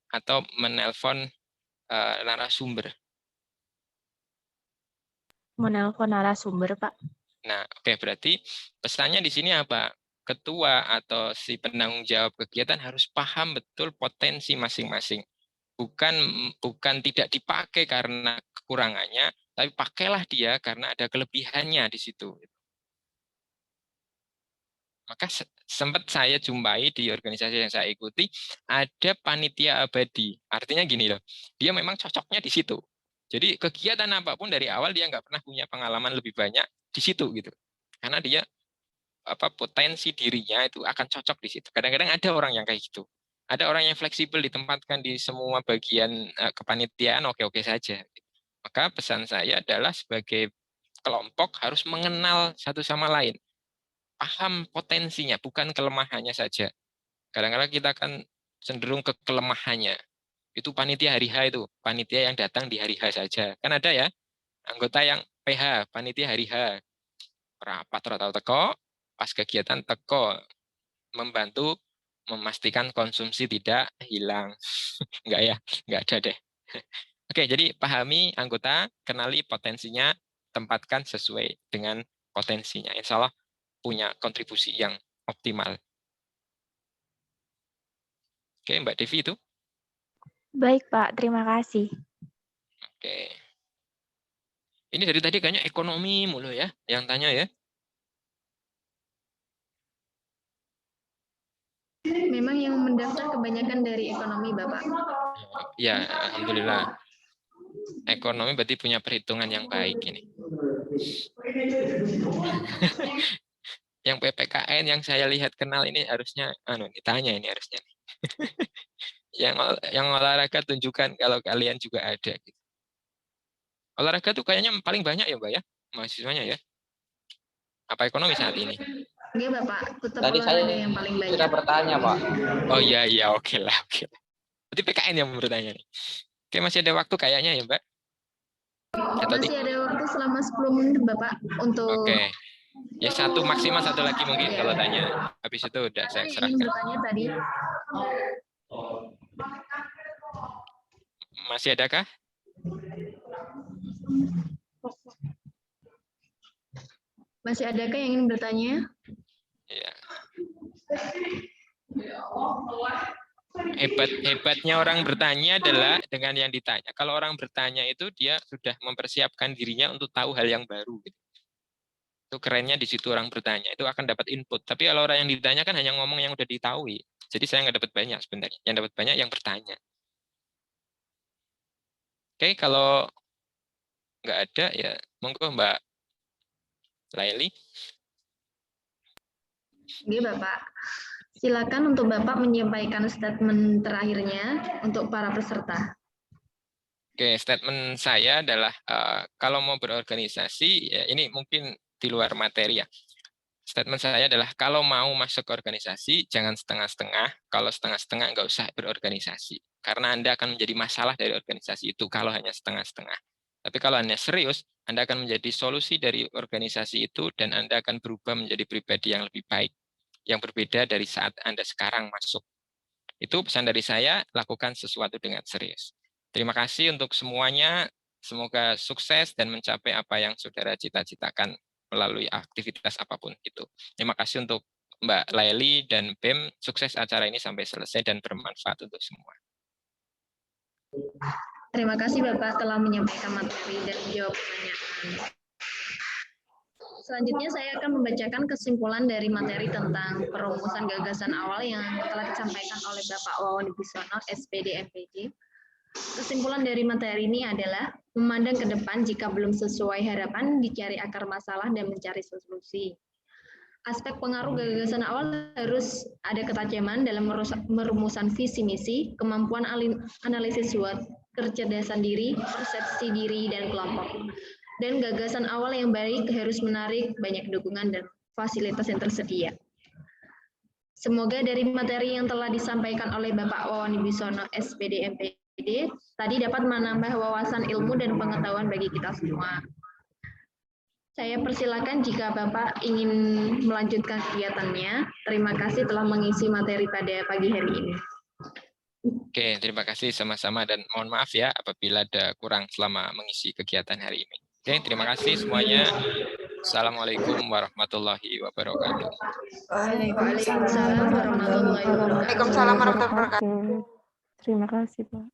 atau menelpon narasumber? Menelpon narasumber, Pak. Nah, oke, berarti pesannya di sini apa? Ketua atau si penanggung jawab kegiatan harus paham betul potensi masing-masing. Bukan tidak dipakai karena kekurangannya, tapi pakailah dia karena ada kelebihannya di situ. Maka sempat saya jumpai di organisasi yang saya ikuti, ada panitia abadi. Artinya gini loh, dia memang cocoknya di situ. Jadi kegiatan apapun dari awal dia nggak pernah punya pengalaman lebih banyak di situ gitu. Karena dia potensi dirinya itu akan cocok di situ. Kadang-kadang ada orang yang kayak gitu. Ada orang yang fleksibel ditempatkan di semua bagian kepanitiaan, oke-oke saja. Maka pesan saya adalah sebagai kelompok harus mengenal satu sama lain. Paham potensinya, bukan kelemahannya saja. Kadang-kadang kita akan cenderung ke kelemahannya. Itu panitia hari H itu, panitia yang datang di hari H saja. Kan ada ya, anggota yang PH, panitia hari H. Rapat atau teko, pas kegiatan teko, membantu memastikan konsumsi tidak hilang. Enggak ya, enggak ada deh. Oke, jadi pahami anggota, kenali potensinya, tempatkan sesuai dengan potensinya. Insya Allah punya kontribusi yang optimal. Oke, Mbak Devi itu. Baik, Pak. Terima kasih. Oke. Ini dari tadi kayaknya ekonomi mulu ya, yang tanya ya. Memang yang mendaftar kebanyakan dari ekonomi, Bapak. Ya, alhamdulillah. Ekonomi berarti punya perhitungan yang baik ini. Yang PPKN yang saya lihat kenal ini harusnya ditanya ini harusnya. yang olahraga tunjukkan kalau kalian juga ada gitu. Olahraga tuh kayaknya paling banyak ya, Mbak ya, mahasiswanya ya. Apa ekonomi saat ini? Iya, Bapak. Tetap Tadi saya olahraga yang paling banyak. sudah bertanya, Pak. Oh iya, oke lah. Berarti PKN yang bertanya nih. Oke, masih ada waktu kayaknya ya, Mbak? Masih ada waktu selama 10 menit, Bapak, untuk... Oke. Ya maksimal satu lagi mungkin kalau tanya. Habis itu udah saya serahkan. Bertanya tadi. Masih adakah? Masih adakah yang ingin bertanya? Ya. Hebatnya orang bertanya adalah dengan yang ditanya. Kalau orang bertanya itu dia sudah mempersiapkan dirinya untuk tahu hal yang baru. Gitu. Itu kerennya di situ orang bertanya. Itu akan dapat input. Tapi kalau orang yang ditanya kan hanya ngomong yang udah ditahui. Jadi saya nggak dapat banyak sebenarnya. Yang dapat banyak yang bertanya. Oke, kalau nggak ada ya monggo Mbak Laili. Oke, Bapak. Silakan untuk Bapak menyampaikan statement terakhirnya untuk para peserta. Oke, statement saya adalah kalau mau berorganisasi, ya ini mungkin di luar materi ya. Statement saya adalah kalau mau masuk ke organisasi, jangan setengah-setengah. Kalau setengah-setengah, nggak usah berorganisasi. Karena Anda akan menjadi masalah dari organisasi itu kalau hanya setengah-setengah. Tapi kalau Anda serius, Anda akan menjadi solusi dari organisasi itu dan Anda akan berubah menjadi pribadi yang lebih baik. Yang berbeda dari saat Anda sekarang masuk. Itu pesan dari saya, lakukan sesuatu dengan serius. Terima kasih untuk semuanya. Semoga sukses dan mencapai apa yang saudara cita-citakan melalui aktivitas apapun itu. Terima kasih untuk Mbak Laili dan BEM. Sukses acara ini sampai selesai dan bermanfaat untuk semua. Terima kasih Bapak telah menyampaikan materi dan menjawab pertanyaan. Selanjutnya saya akan membacakan kesimpulan dari materi tentang perumusan gagasan awal yang telah disampaikan oleh Bapak Wawan Wibisono, SPD MPD. Kesimpulan dari materi ini adalah memandang ke depan jika belum sesuai harapan, dicari akar masalah dan mencari solusi. Aspek pengaruh gagasan awal harus ada ketajaman dalam merumusan visi misi, kemampuan analisis SWOT, kecerdasan diri, persepsi diri dan kelompok. Dan gagasan awal yang baik harus menarik banyak dukungan dan fasilitas yang tersedia. Semoga dari materi yang telah disampaikan oleh Bapak Wawan Wibisono, SPD MPD, tadi dapat menambah wawasan ilmu dan pengetahuan bagi kita semua. Saya persilakan jika Bapak ingin melanjutkan kegiatannya. Terima kasih telah mengisi materi pada pagi hari ini. Oke, terima kasih sama-sama dan mohon maaf ya apabila ada kurang selama mengisi kegiatan hari ini. Oke, terima kasih semuanya. Assalamualaikum warahmatullahi wabarakatuh. Waalaikumsalam warahmatullahi wabarakatuh. Waalaikumsalam warahmatullahi wabarakatuh. Terima kasih, Pak.